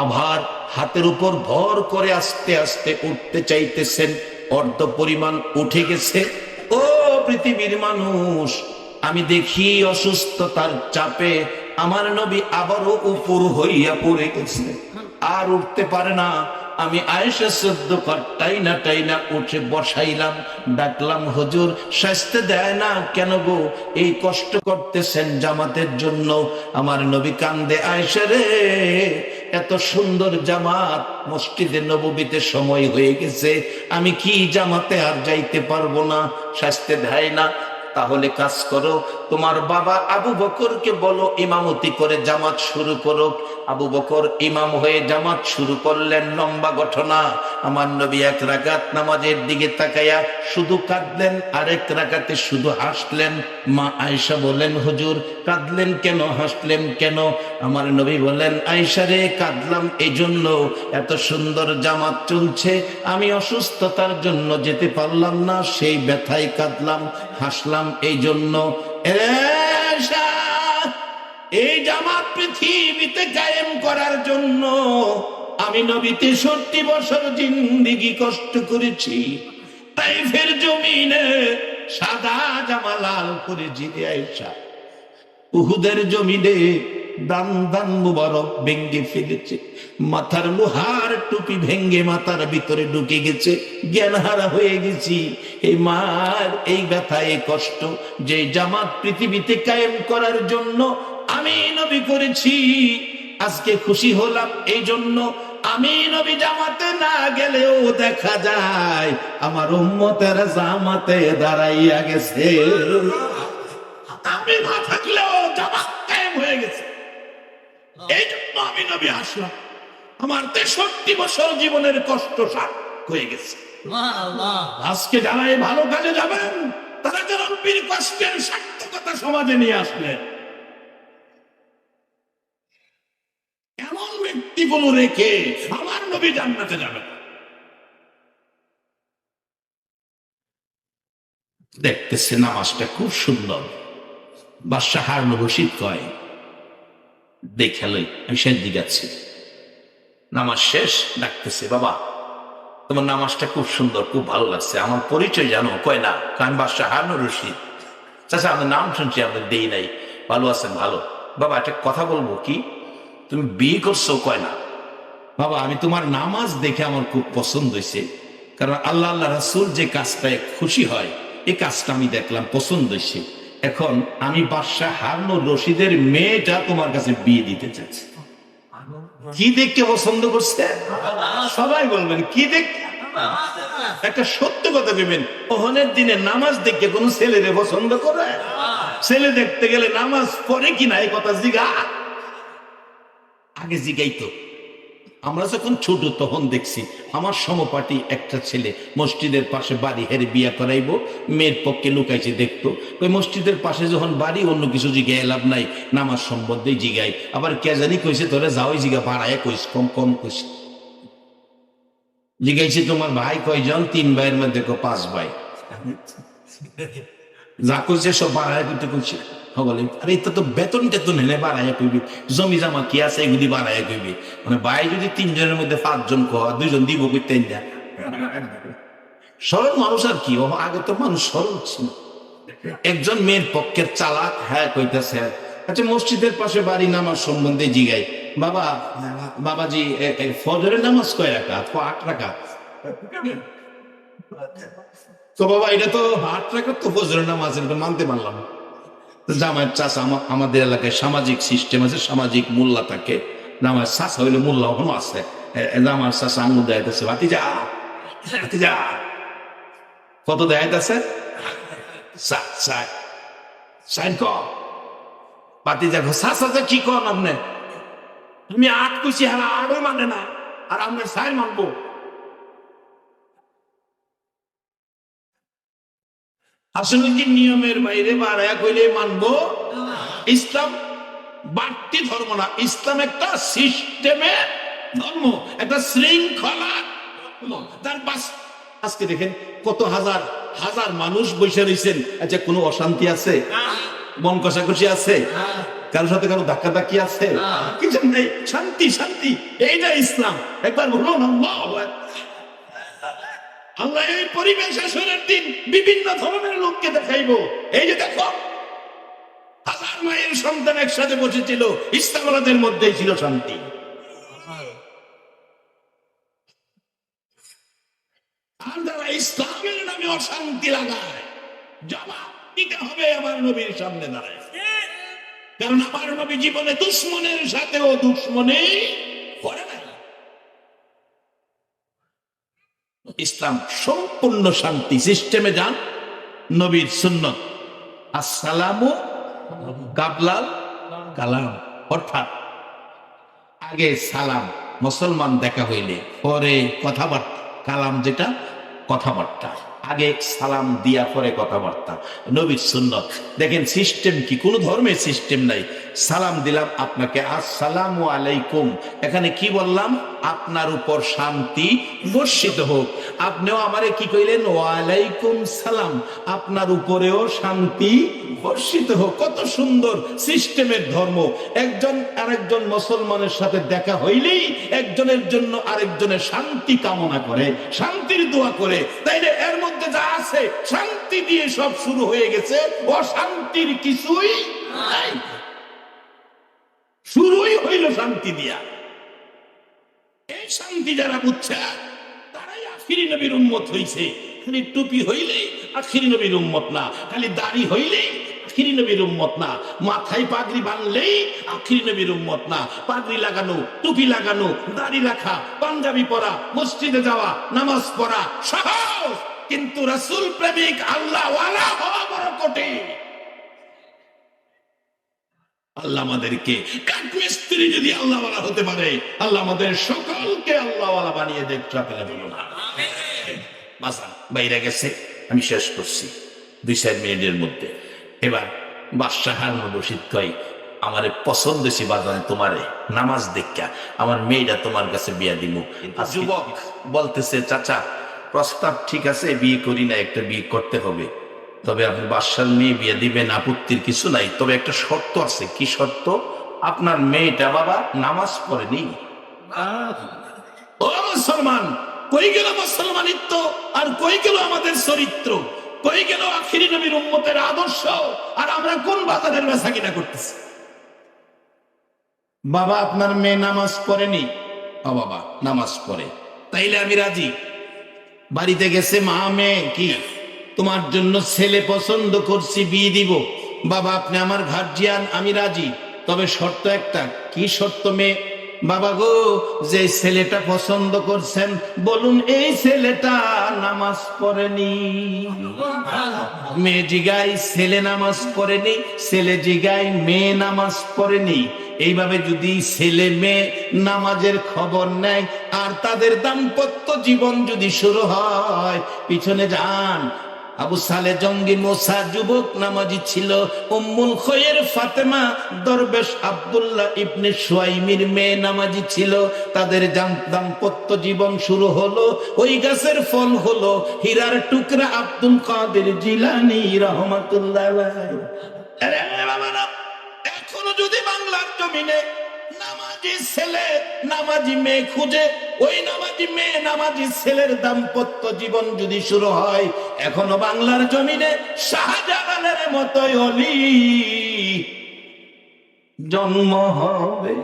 আবার হাতের উপর ভর করে আস্তে আস্তে উঠতে চাইতেছেন, অর্ধ পরিমাণ উঠে গেছে। ও পৃথিবীর মানুষ, আমি দেখি অসুস্থতার চাপে আমার নবী আবারও উপর হইয়া পড়ে গেছে, আর উঠতে পারে না। আমি আয়েশা সদ্য টাইনা টাইনা উঠে বসাইলাম, ডাকলাম, হুজুর শাস্তি দেয় না কেন গো? এই কষ্ট করতেছেন জামাতের জন্য। আমার নবী কান্দে, আয়েশা রে, এত সুন্দর জামাত, মসজিদে নববীতে সময় হয়ে গেছে, আমি কি জামাতে আর যাইতে পারবো না? শাস্তি দেয় না। তাহলে কাজ করো, তোমার বাবা আবু বকরকে বলো ইমামতি করে জামাত শুরু করো। আবু বকর ইমাম হয়ে জামাত শুরু করলেন। লম্বা ঘটনা। আমার নবী এক রাকাত নামাজের দিকে তাকাইয়া শুধু কাঁদলেন, আরেক রাকাতে শুধু হাসলেন। মা আয়েশা বলেন, হুজুর কাঁদলেন কেন, হাসলেন কেন? আমার নবী বলেন, আয়েশা রে, কাঁদলাম এই জন্য, এত সুন্দর জামাত চলছে, আমি অসুস্থতার জন্য যেতে পারলাম না, সেই ব্যথায় কাঁদলাম। হাসলাম এই জন্য। এই জামাত পৃথিবীতে কায়েম করার জন্য আমি নবী 63 বছর জিন্দেগি কষ্ট করেছি। তাইফের জমিনে সাদা জামা লাল করে জিরে আয়েশা উহুদের জমিনে দান দান মুবারক ভেঙ্গে ফেলেছে, মাথার লোহার টুপি ভেঙ্গে মাথার ভিতরে ঢুকে গেছে, জ্ঞান হারা হয়ে গেছি। এই মার এই ব্যথা, এই কষ্ট, যে জামাত পৃথিবীতে কায়েম করার জন্য আমি নবী করেছি, আজকে খুশি হলাম এই জন্য। আমি নবী জামাতে না গেলেও দেখা যায় আমার উম্মতেরা জামাতে দাঁড়াইয়া গেছে। আমি না থাকলেও জামাত কায়েম হয়ে গেছে, এই জন্য আমি নবী আসলাম। আমার 63 বছর জীবনের কষ্ট সার্থক হয়ে গেছে। আজকে যারা এই ভালো কাজে যাবেন, তারা যারা নবীর কষ্টের সার্থকতা সমাজে নিয়ে আসলেন, এমন ব্যক্তিগুলো রেখে আমার নবী জান্নাতে যাবেন। দেখতেছে নামাজটা খুব সুন্দর। বাদশাহ হারুন রশিদ কয়, দেখালই আমি শেষ দিকে নামাজ শেষ, ডাকতেছে, বাবা তোমার নামাজটা খুব সুন্দর, খুব ভালো লাগছে, আমার পরিচয় জানো? কয় না। আমি বাদশাহ হারুন রশিদ। চাচা আপনার নাম শুনছি, আপনার দেই নাই, ভালো আছেন? ভালো। বাবা একটা কথা বলবো, কি তুমি বিয়ে করছো? কয় না। বাবা আমি তোমার নামাজ দেখে আমার খুব পছন্দ হয়েছে, কারণ আল্লাহ আল্লাহ রাসূল যে কাজটায় খুশি হয়, এই কাজটা আমি দেখলাম, পছন্দ হয়েছে। এখন আমি বাদশাহ হারুন রশিদের মেয়েটা তোমার কাছে বিয়ে দিতে চাচ্ছি। কি দেখতে পছন্দ করছে? সবাই বলবেন কি দেখতে? একটা সত্য কথা ভেবেন, ওহনের দিনে নামাজ দেখে কোন ছেলেরে পছন্দ করে? ছেলে দেখতে গেলে নামাজ পড়ে কিনা এই কথা জিগা, আগে জিগাইতো। আমরা যখন ছোট তখন দেখছি আমার সমপাটি একটা ছেলে মসজিদের পাশে বাড়ি হেরে বিয়া করাইবো, মেয়ের পক্ষে লুকাইছে দেখতো। ওই মসজিদের পাশে যখন বাড়ি, অন্য কিছু জিগাই লাভ নাই, নামাজ সম্বন্ধে জিগাই। আবার কে জানি কইছে, তোরা যাওই জিগা, বাড়ায় কইস, কম কম কইস। জিগাইছে তোমার ভাই কয়জন? 3 ভাইয়ের মধ্যে 5 ভাই। যা কইছে সব বাড়ায় করতে কইছে। বলে আরে এটা তো বেতন টেতন হেলে বাড়াইয়া কইবি, জমি জামা কি আছে এগুলি বাড়াইয়া কইবি। মানে ভাই যদি 3 জনের মধ্যে 5 জন কয়, 2 জন দিব কইতে না। সরল মানুষ আর কি, আগে তো মানুষ সরল ছিল। একজন মেয়ের পক্ষের চালাক, হ্যাঁ কইতেছে, আচ্ছা মসজিদের পাশে বাড়ি, নামাজ সম্বন্ধে জিগাই। বাবা, বাবাজি ফজরের নামাজ কয় রাকাত? 8 রাকাত। তো বাবা এটা তো 8 রাকাত তো ফজরের নামাজ, এটা মানতে পারলাম। জামাইয়ের চাচা, আমাদের এলাকায় সামাজিক সিস্টেম আছে, সামাজিক মোল্লা থাকে। জামাইয়ের চাচা হইলে মোল্লা এখনো আছে। জামাইয়ের চাচা আঙুল দেখাইতেছে, ভাতিজা ভাতিজা, কত দেখাইতেছে? সাইন ক ভাতিজা চাচা কি কন আপনি? তুমি 8 কইছি, হ্যাঁ 8 মানে না, আর আপনি সাইন মানবো? আসলে কি নিয়মের বাইরে বাড়ায়া কইলে মানবো? ইসলাম বাড়তি ধর্ম না, ইসলাম একটা সিস্টেমের ধর্ম, একটা শৃঙ্খলা ধর্ম। তার আজকে দেখেন কত হাজার হাজার মানুষ বসে রয়েছেন, আচ্ছা কোনো অশান্তি আছে? মন কষাকষি আছে? কারোর সাথে কারো ধাক্কা ধাক্কি আছে? কিছু নেই, শান্তি শান্তি। এইটা ইসলাম। একবার বলুন আল্লাহ এই পরিবেশ আসরের দিন বিভিন্ন ধরনের লোককে দেখাইবো। এই যে দেখো, হাজার মায়ের সন্তান একসাথে বসেছিল, ইস্তাগরাদের মধ্যেই ছিল শান্তি। আর যারা ইসলামের নামে অশান্তি লাগায়, জবাব দিতে হবে আমার নবীর সামনে দাঁড়ায়। কারণ আমার নবী জীবনে দুশ্মনের সাথেও দুশ্মনী করে নাই। ইসলাম সম্পূর্ণ শান্তি সিস্টেমে যান। নবীর সুন্নত আসসালামু কাবলাল কালাম, অর্থাৎ আগে সালাম মুসলমান দেখা হইলে, পরে কথাবার্তা। কালাম যেটা কথাবার্তা, আগে সালাম দিয়া পরে কথাবার্তা, নবীর সুন্নত। দেখেন সিস্টেম কি, কোন ধর্মের সিস্টেম নাই। সালাম দিলাম আপনাকে, আসসালামু আলাইকুম, এখানে কি বললাম? আপনার উপর শান্তি বর্ষিত হোক। আপনিও আমারে কি কইলেন? ওয়ালাইকুম সালাম, আপনার উপরেও শান্তি বর্ষিত হোক। কত সুন্দর সিস্টেমের ধর্ম। একজন আরেকজন মুসলমানের সাথে দেখা হইলেই একজনের জন্য আরেকজনের শান্তি কামনা করে, শান্তির দোয়া করে। তাইলে এর মধ্যে যা আছে শান্তি দিয়ে সব শুরু হয়ে গেছে, অশান্তির কিছুই নাই। শুরুই হইল শান্তি দিয়া। এই শান্তি যারা বুঝছে তারাই আখিরি নবীর উম্মত হইছে। খালি টুপি হইলেই আখিরি নবীর উম্মত না, খালি দাড়ি হইলেই আখিরি নবীর উম্মত না, মাথায় পাগড়ি বাঁধলেই আখিরি নবীর উম্মত না। পাগড়ি লাগানো, টুপি লাগানো, দাড়ি রাখা, পাঞ্জাবি পরা, মসজিদে যাওয়া, নামাজ পড়া সহজ, কিন্তু রাসূল প্রেমিক আল্লাহ ওয়ালা হওয়া বড় কঠিন। আল্লাহ আমাদেরকে কাঠমিস্ত্রি যদি আল্লাহ ওয়ালা হতে পারে, আল্লাহ আমাদের সকলকে আল্লাহ ওয়ালা বানিয়ে দেখ। বাইরে গেছে, আমি শেষ করছি 2-4 মিনিটের মধ্যে। এবার বাদশাহ হারুন রশিদ কয়, আমারে পছন্দ হয়েছে বাজান, তোমারে নামাজ দেখা আমার মেয়েটা তোমার কাছে বিয়া দিব। যুবক বলতেছে, চাচা প্রস্তাব ঠিক আছে, বিয়ে করি না, একটা বিয়ে করতে হবে। তবে আপনি বাদশার মেয়ে বিয়ে দিবেন, আপত্তির কিছু নাই, তবে একটা শর্ত আছে। কি শর্ত? আপনার মেয়েটা বাবা নামাজ পড়েনি। ও মুসলমান, কই গেল মুসলমানিত্ব? আর কই গেল আমাদের চরিত্র? কই গেল আখিরি নবীর উম্মতের আদর্শ? আর আমরা কোন বাজারের বেচা কিনা করতেছি? বাবা আপনার মেয়ে নামাজ পড়েনি। ও বাবা নামাজ পড়ে, তাইলে আমি রাজি। বাড়িতে গেছে মা, মেয়ে কি তোমার জন্য ছেলে পছন্দ করছি, বিয়ে দিব। বাবা আপনি আমার গার্জিয়ান, আমি রাজি, তবে শর্ত একটা। কি শর্ত? মেয়ে বাবা গো, যে ছেলেটা পছন্দ করছেন বলুন এই ছেলেটা নামাজ পড়েনি। মেয়ে জিগাই ছেলে নামাজ পড়েনি, ছেলে জিগাই মেয়ে নামাজ পড়েনি। এইভাবে যদি ছেলে মেয়ে নামাজের খবর নেয় আর তাদের দাম্পত্য জীবন যদি শুরু হয়, পিছনে যান। আবু সালে জঙ্গি মোসা যুবক নামাজি ছিল, উম্মুল খৈর ফাতেমা দরবেশ আব্দুল্লাহ ইবনে সুয়াইমির মেয়ে নামাজি ছিল। তাদের দাম্পত্য জীবন শুরু হলো, ওই গাছের ফল হলো হীরার টুকরা আব্দুল কাদের জিলানী রাহমাতুল্লাহ আলাইহি। এখনো যদি বাংলার জমিনে নামাজি ছেলে নামাজি মেয়ে খুঁজে, ওই নামাজি মেয়ে নামাজি ছেলের দাম্পত্য জীবন যদি শুরু হয়, এখনো বাংলার জমিনে শাহজালালের মতো অলি জন্ম হবে।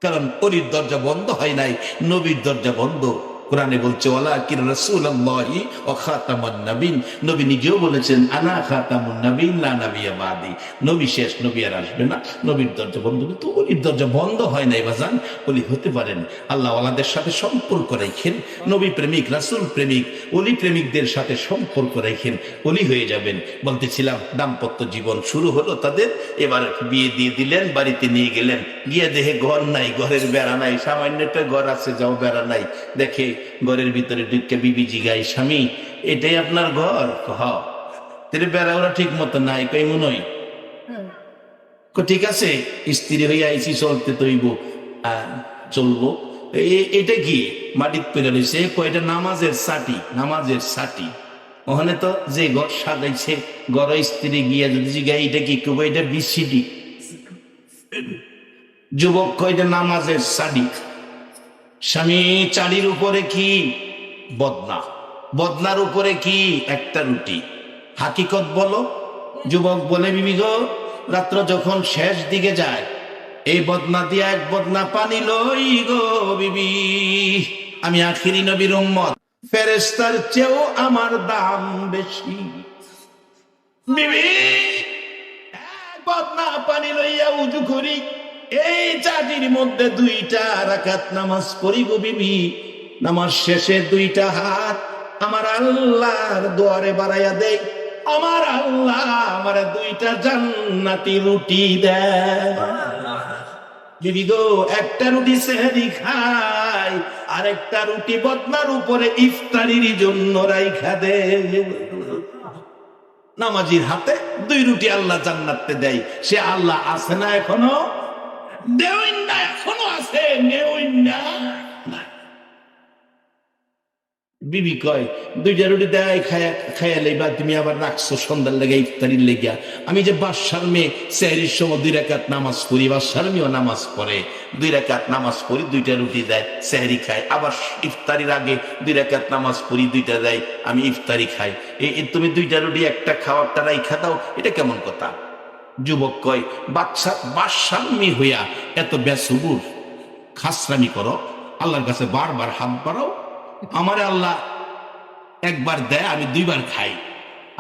কারণ অলির দরজা বন্ধ হয় নাই, নবীর দরজা বন্ধ। কোরআনে বলছে ওয়ালাকিন রাসূলুল্লাহি ওয়া খাতামুন নবীন, নবী নিজেও বলেছেন আনা খাতামুন নবীন লা নাবিয়্যা বাদি, নবী শেষ, নবী আর আসবে না, নবীর দরজা বন্ধ। কিন্তু ওলির দরজা বন্ধ হয় নাই বাজান। ওলি হতে পারেন, আল্লাহ ওয়ালাদের সাথে সম্পর্ক রাখেন, নবী প্রেমিক রাসূল প্রেমিক ওলি প্রেমিকদের সাথে সম্পর্ক রাখেন, ওলি হয়ে যাবেন। বলতেছিলাম দাম্পত্য জীবন শুরু হলো তাদের। এবার বিয়ে দিয়ে দিলেন, বাড়িতে নিয়ে গেলেন, গিয়ে দেখে ঘর নাই, ঘরের বেড়া নাই, সামান্য একটা ঘর আছে যাও বেড়া নাই। দেখে ঘরের ভিতরে ঢুকে বিবি জিগাই, স্বামী এটাই আপনার ঘর? তেরে বেড়া ওরা ঠিক মতো নাই। কই মনে ঠিক আছে, স্ত্রী হয়ে আইসি, চলতে তৈব, চলবো। এটা কি মাটির পেরে রয়েছে? কয়টা নামাজের সাটি, নামাজের সাটি। ওখানে তো যে ঘর সাজাইছে, ঘর স্ত্রী গিয়া যদি জিগাই এটা কি কব, এটা বিসিডি। যুবক কয়টা নামাজের সাটি। স্বামী চালির উপরে কি? বদনা, বদনার উপরে কি একটা রুটি। হাকিকত বলো। যুবক বলে, বিবি গো, রাত্র যখন শেষ দিকে যায়, এই বদনা দিয়া এক বদনা পানি লই গো বিবি, আমি আখিরি নবীর উম্মত, ফেরেশতার চেয়েও আমার দাম বেশি। বিবি বদনা পানি লইয়া উজু করি, এই চাটির মধ্যে 2টা রাকাত নামাজ পড়ি গো বিবি। নামাজ শেষে 2টা হাত আমার আল্লাহর দুয়ারে বাড়াইয়া দেই, আমার আল্লাহ আমার 2টা জান্নাতি রুটি দেয়। বিবি গো, একটা রুটি সেহরি খাই, আর একটা রুটি বদনার উপরে ইফতারির জন্য রাইখা দে। নামাজির হাতে 2 রুটি আল্লাহ জান্নাতে দেয়। সে আল্লাহ আছে না এখনো? দেওইন না, এখনো আছে, নেওইন না। বিবি কয়, 2টা রুটি দেয়, খায়ালে বা তুমি আবার রাখছো সন্ধ্যার লেগে, ইফতারির লেগিয়া। আমি যে বাদশার মেয়ে, সেহরির সময় 2 রাকাত নামাজ পড়ি, বাদশার মেয়েও নামাজ পড়ে, 2 রাকাত নামাজ পড়ি, 2টা রুটি দেয়, সেহরি খাই। আবার ইফতারির আগে 2 রাকাত নামাজ পড়ি, 2টা দেয়, আমি ইফতারি খাই। তুমি 2টা রুটি একটা খাওয়ারটা রাইখা দাও, এটা কেমন কথা? যুবক কয়, বাদশার মেয়ে হইয়া এত বেসুবুর খাসরামি করো, আল্লাহর কাছে বারবার হাত বাড়াও। আমারে আল্লাহ একবার দেয়, আমি 2বার খাই,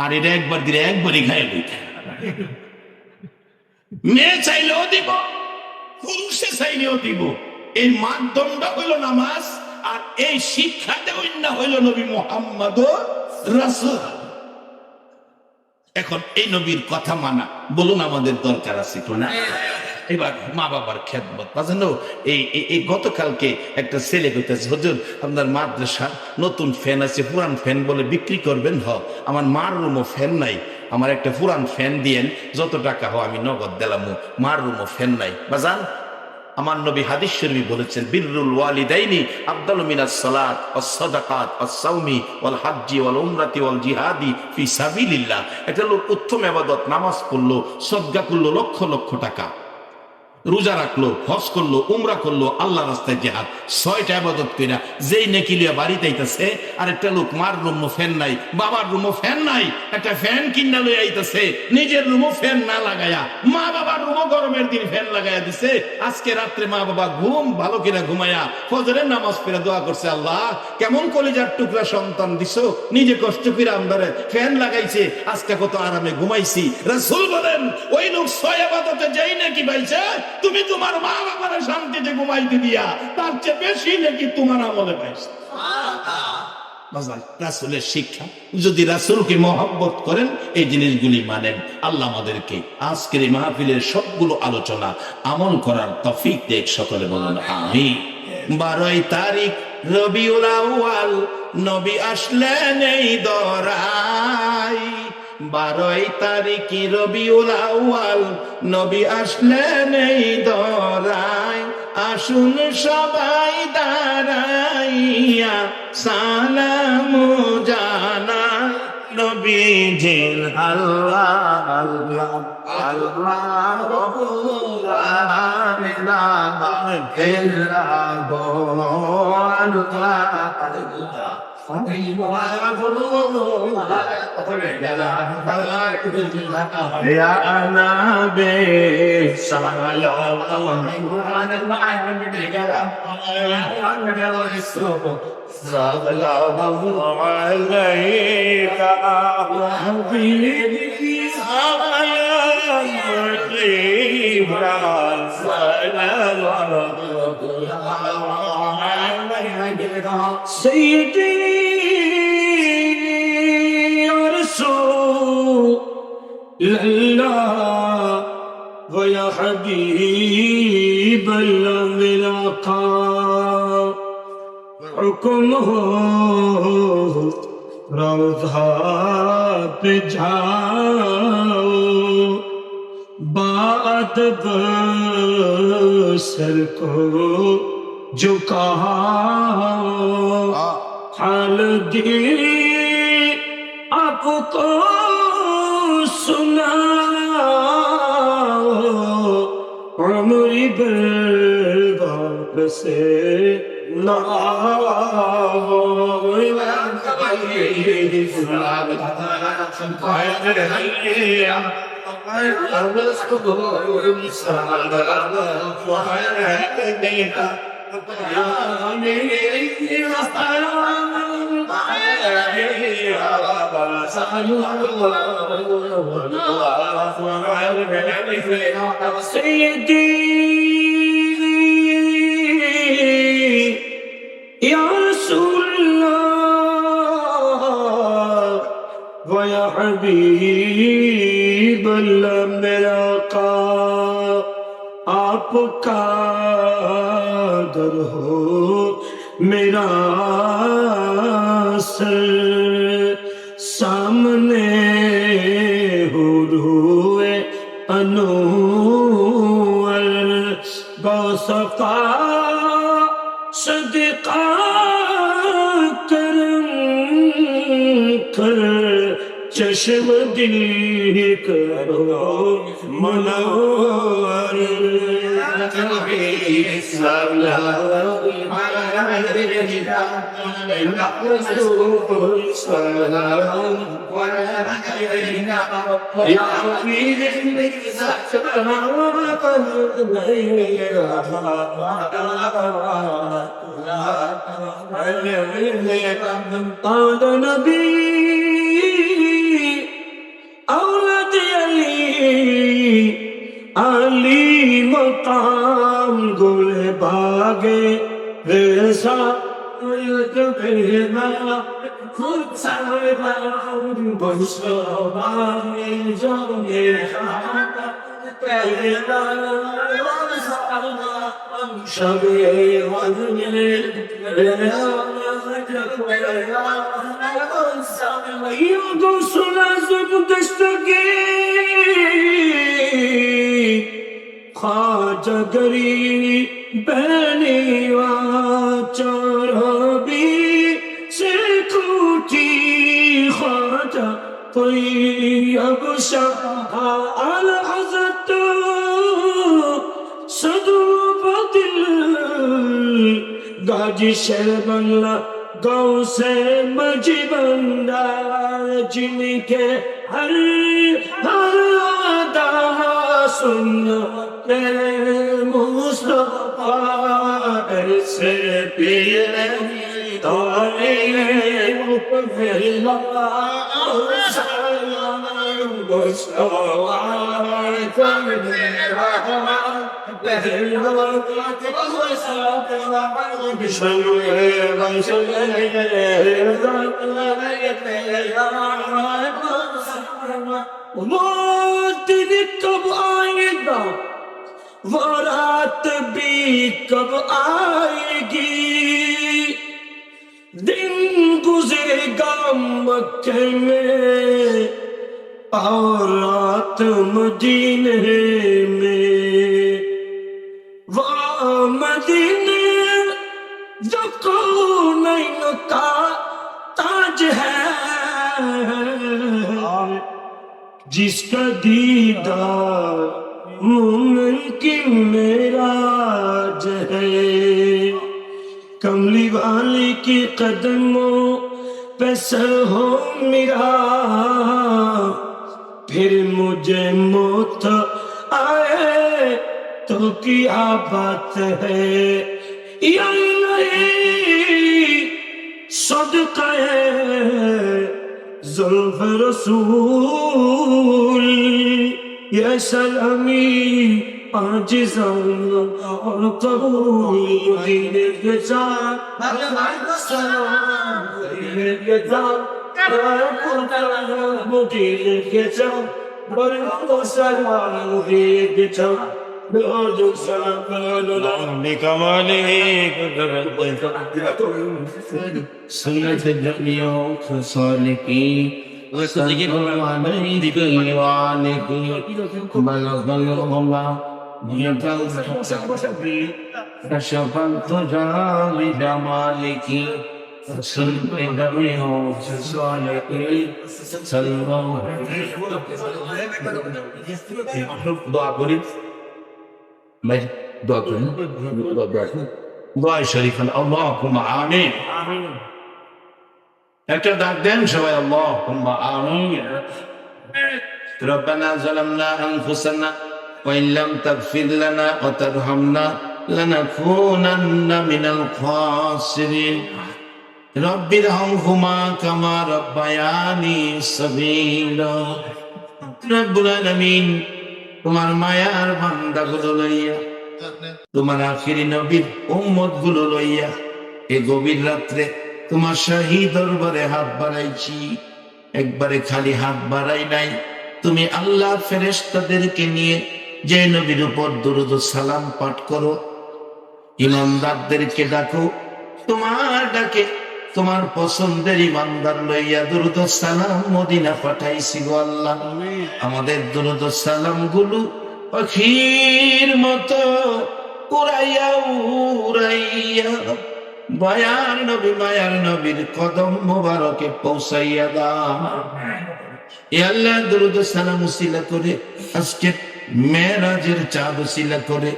আর এটা একবার দিলে একবারই খাই। মেয়ে চাইলেও দিব, পুরুষে চাইলেও দিব। এই মানদণ্ড হইল নামাজ, আর এই শিক্ষা দেওয়া না হইল নবী মুহাম্মদ রাসূল। এখন এই নবীর কথা মানা, বলুন আমাদের দরকার আছে কিনা? এবার মা বাবার খেদমত বুঝেন। এই গতকালকে একটা ছেলে কইতেছে, হুজুর আপনার মাদ্রাসার নতুন ফ্যান আছে, পুরান ফ্যান বলে বিক্রি করবেন। আমার মার রুমও ফ্যান নাই, আমার একটা পুরান ফ্যান দিয়েন, যত টাকা হয় আমি নগদ দিলাম। মার রুমও ফ্যান নাই। বাজান, আমার নবী হাদিস শরীফে বলেছেন, বিররুল ওয়ালিদাইনি আফদালু মিনাস সালাত ওয়াস সাদাকাত ওয়াস সাওমি ওয়াল হজ্জি ওয়াল উমরাতি ওয়াল জিহাদি ফি সাবিলিল্লাহ। একটা লোক উত্তম ইবাদত, নামাজ পড়লো, সদকা করলো, লক্ষ লক্ষ টাকা, রোজা রাখলো, হজ করলো, উমরা করলো, আল্লাহ রাস্তায় জিহাদ, 6টা ইবাদত কইরা যেই নেকি লিয়া বাড়িতে আইতাছে, আর একটা লোক মার রুমও ফ্যান নাই, বাবার রুমও ফ্যান নাই, একটা ফ্যান কিনা লই আইতাছে, নিজের রুমও ফ্যান না লাগায়া, মা বাবার রুমও গরমের দিন ফ্যান লাগায়া দিছে। আজকে রাত্রে মা বাবা ঘুম ভালো কিনা ঘুমায়া ফজরের নামাজ পড়ে দোয়া করছে, আল্লাহ কেমন কলিজার টুকরা সন্তান দিছো, নিজে কষ্ট করে আমদারে ফ্যান লাগাইছে, আজকে কত আরামে ঘুমাইছি। রাসূল বলেন, ওই লোক 6 ইবাদতে যেই নাকি পাইছে, তুমি তোমার মা বাবার শান্তিতে ঘুমাইতে দিয়া তার চেয়ে বেশি নাকি তোমার আমলে পাইছে। রাসূলের শিক্ষা, যদি রাসূলকে মহব্বত করেন, এই জিনিসগুলি মানেন, আল্লাহ আমাদেরকে আজকের এই মাহফিলের সবগুলো আলোচনা আমল করার তৌফিক দেখ। সকলে বলুন আমিন। 12 তারিখ রবিউল আউয়াল, নবী আসলেন এই দরায়। 12 তারিখ রবিউল আউয়াল, নবী আসলেন এই দরায়। আসুন সবাই দাঁড়াইয়া সালাম জানাই, নবীজির আল্লাহ আল্লাহ আল্লাহ يا نبي صلى الله عليك حبيبي سيدي يا رسول الله ويا حبيب الملقى حكمه روضہ پہ جاؤ بادب سر کو جھکاؤ حال دل آپ کو سناؤ عمری برباد سے نہ يا رسول الله ويا حبيب الله میرا آقا آپ کا در ہو میرا سر سامنے ہو روئے انور باصفا صدقہ کرم کر چشم دل کرو منور قال نبی اولاد علی مقام گل باغے ریسا خود سارا بسوانی جانے خواجہ گری بینی چارابی سے کھوٹی خواجہ طیب شاہ الحضرت صدو بدل گاجی شہر بنگلہ گاؤں سے مجھے بندہ جن کے ہر ادا سنو مصطفیٰ ایسے پیر تارے وہ دن کب آئے گا وہ رات بھی کب آئے گی دن گزرے گا مکے میں اور رات مدینے میں وہ مدینے جو کونین کا تاج ہے جس کا دیدار مومن کی معراج ہے کملی والی کی قدموں پہ سر ہو میرا پھر مجھے موت آئے تو کیا بات ہے یا الہی صدقہ زلف رسول یا سلامی عاجزاً اور قبول دین کے ساتھ دین کے ساتھ دین کے ساتھ برکت سلام دین کے ساتھ سنت النبیوں خصالکی وصدق الوالدین دیوانکی بلغ اللہ کشفت جام جمالکی سنت النبیوں خصالکی سلام دعا کریں میں دعا کریں دعا شریفا اللہم آمین একটা ডাক দেন সবাই, আল্লাহুম্মা আমিন। রব্বানা যালামনা আনফুসানা ওয়া ইন লাম তাগফির লানা ওয়া তারহামনা লানাকুনান্না মিনাল খাসিরিন। রব্বিরহামহুমা কামা রাব্বায়ানি সাগীরা। রব্বুল আলামিন, তোমার মায়ার বান্দাগুলো লইয়া, তোমার আখিরি নবীর উম্মত গুলো লইয়া এই গভীর রাত্রে তোমার শাহী দরবারে হাত বাড়াইছি। একবারে খালি হাত বাড়াই নাই, তুমি আল্লাহ ফেরেশতাদেরকে নিয়ে যে নবীর উপর দুরূদ ও সালাম পাঠ করো, ইমানদারদেরকে ডাকো, তোমার ডাকে তোমার পছন্দের ইমানদার লইয়া দুরূদ ও সালাম মদিনা পাঠাইছি গো আল্লাহ। আমাদের দুরূদ ও সালাম গুলো পাখির মতো উড়াইয়া উড়াইয়া দয়ার নবী মায়ার নবীর কদম মোবারকে পৌঁছাইয়া দাও। এ আল্লাহ, দুরূদ ও সালাম উসিলা করে আজকের মেরাজের চাঁদ উসিলা করে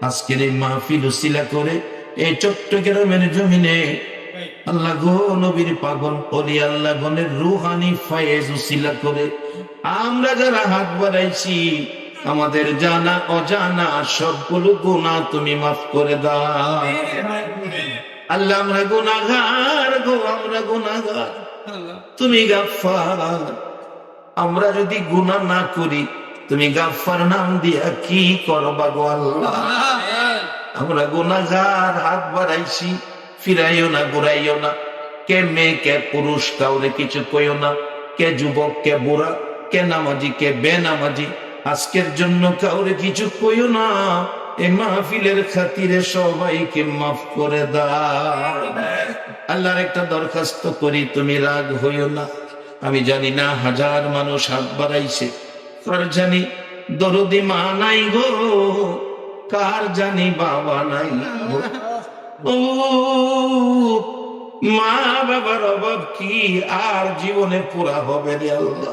আজকের এই মাহফিল উসিলা করে এই চট্টগ্রামের জমিনে আল্লাহ গো নবীর পাগল ওলি আল্লাহ গণের রুহানি ফায়েজ উসিলা করে আমরা যারা হাত বাড়াইছি, আমাদের জানা অজানা সবগুলো গুনাহ তুমি মাফ করে দাও আল্লাহ। আমরা গুনাহগার গো, আমরা গুনাহগার, তুমি গাফফার। আমরা যদি গুনাহ না করি, তুমি গাফফার নাম দিয়া কি করবা গো আল্লাহ। আমরা গুনাহগার, হাত বাড়াইছি, ফিরাইও না, ঘুরাইও না। কে মেয়ে কে পুরুষ কাউরে কিছু কইও না, কে যুবক কে বুড়া, কে নামাজি কে বেনামাজি, আজকের জন্য কাউরে কিছু কইও না। এই মাহফিলের খাতিরে সবাইকে মাফ করে দাও আল্লাহর একটা দরখাস্ত করি, তুমি রাগ হইও না। আমি জানি না হাজার মানুষ হাত বাড়াইছে, কার জানি দরদি মা নাই গো, কার জানি বাবা নাই গো। ও মা বাবার অভাব কি আর জীবনে পুরা হবে রে আল্লাহ।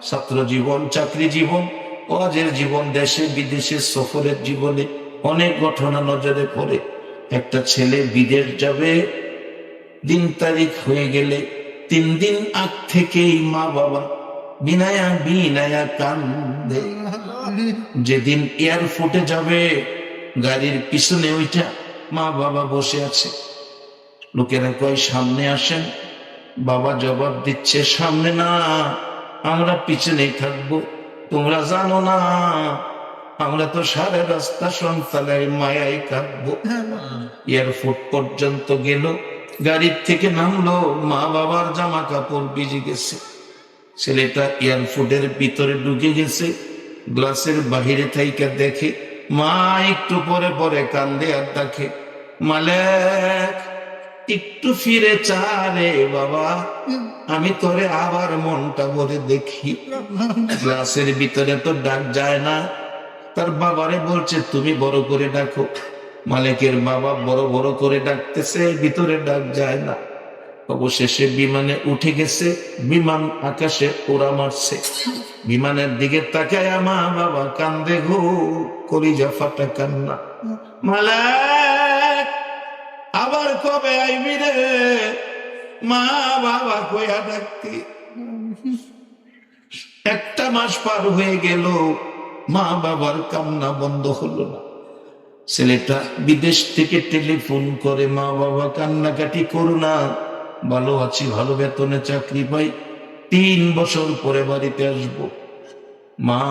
ছাত্র জীবন, চাকরি জীবন, ওয়াজের জীবন, দেশে বিদেশে সফরের জীবনে অনেক ঘটনা নজরে পড়ে। একটা ছেলে বিদেশ যাবে, দিন তারিখ হয়ে গেলে 3 দিন আগ থেকেই মা বাবা বিনায়া বিনায়া কান্দে। যেদিন এয়ারপোর্টে যাবে, গাড়ির পিছনে ওইটা মা বাবা বসে আছে। লোকেরা কয় সামনে আসেন, বাবা জবাব দিচ্ছে সামনে না, আমরা পিছনেই থাকবো। তোমরা জানো না আমরা তো সারা রাস্তা সন্তানের মায়ায় কাঁদবো। এয়ারপোর্ট পর্যন্ত গেল, গাড়ির থেকে নামলো, মা বাবার জামা কাপড় ভিজে গেছে। ছেলেটা এয়ারপোর্টের ভিতরে ঢুকে গেছে, গ্লাসের বাহিরে থাইকা দেখে মা একটু পরে পরে কান্দে আর ডাকে, মালেক একটু ফিরে চা রে বাবা, আমি তোরে আবার মনটা ভরে দেখি। গ্লাসের ভিতরে তো ডাক যায় না, তার বাবারে বলছে তুমি বড় করে ডাকো। মালিকের বাবা বড় বড় করে ডাকতেছে, ভিতরে ডাক যায় না। অবশেষে বিমানে উঠে গেছে, বিমান আকাশে ওড়া মারছে। বিমানের দিকে তাকায় মা বাবা কান্দে গো, কলিজা ফাটা কান্না। মালিক আবার কবে আইবি রে, মা বাবা কইয়া ডাকতি। 1 মাস পার হয়ে গেল, মা বাবার কান্না বন্ধ হলো না। ছেলেটা বিদেশ থেকে টেলিফোন করে, মা বাবা কান্নাকাটি করো না, ভালো আছি, ভালো বেতনে চাকরি পাই, 3 বছর পরে বাড়িতে আসবো। মা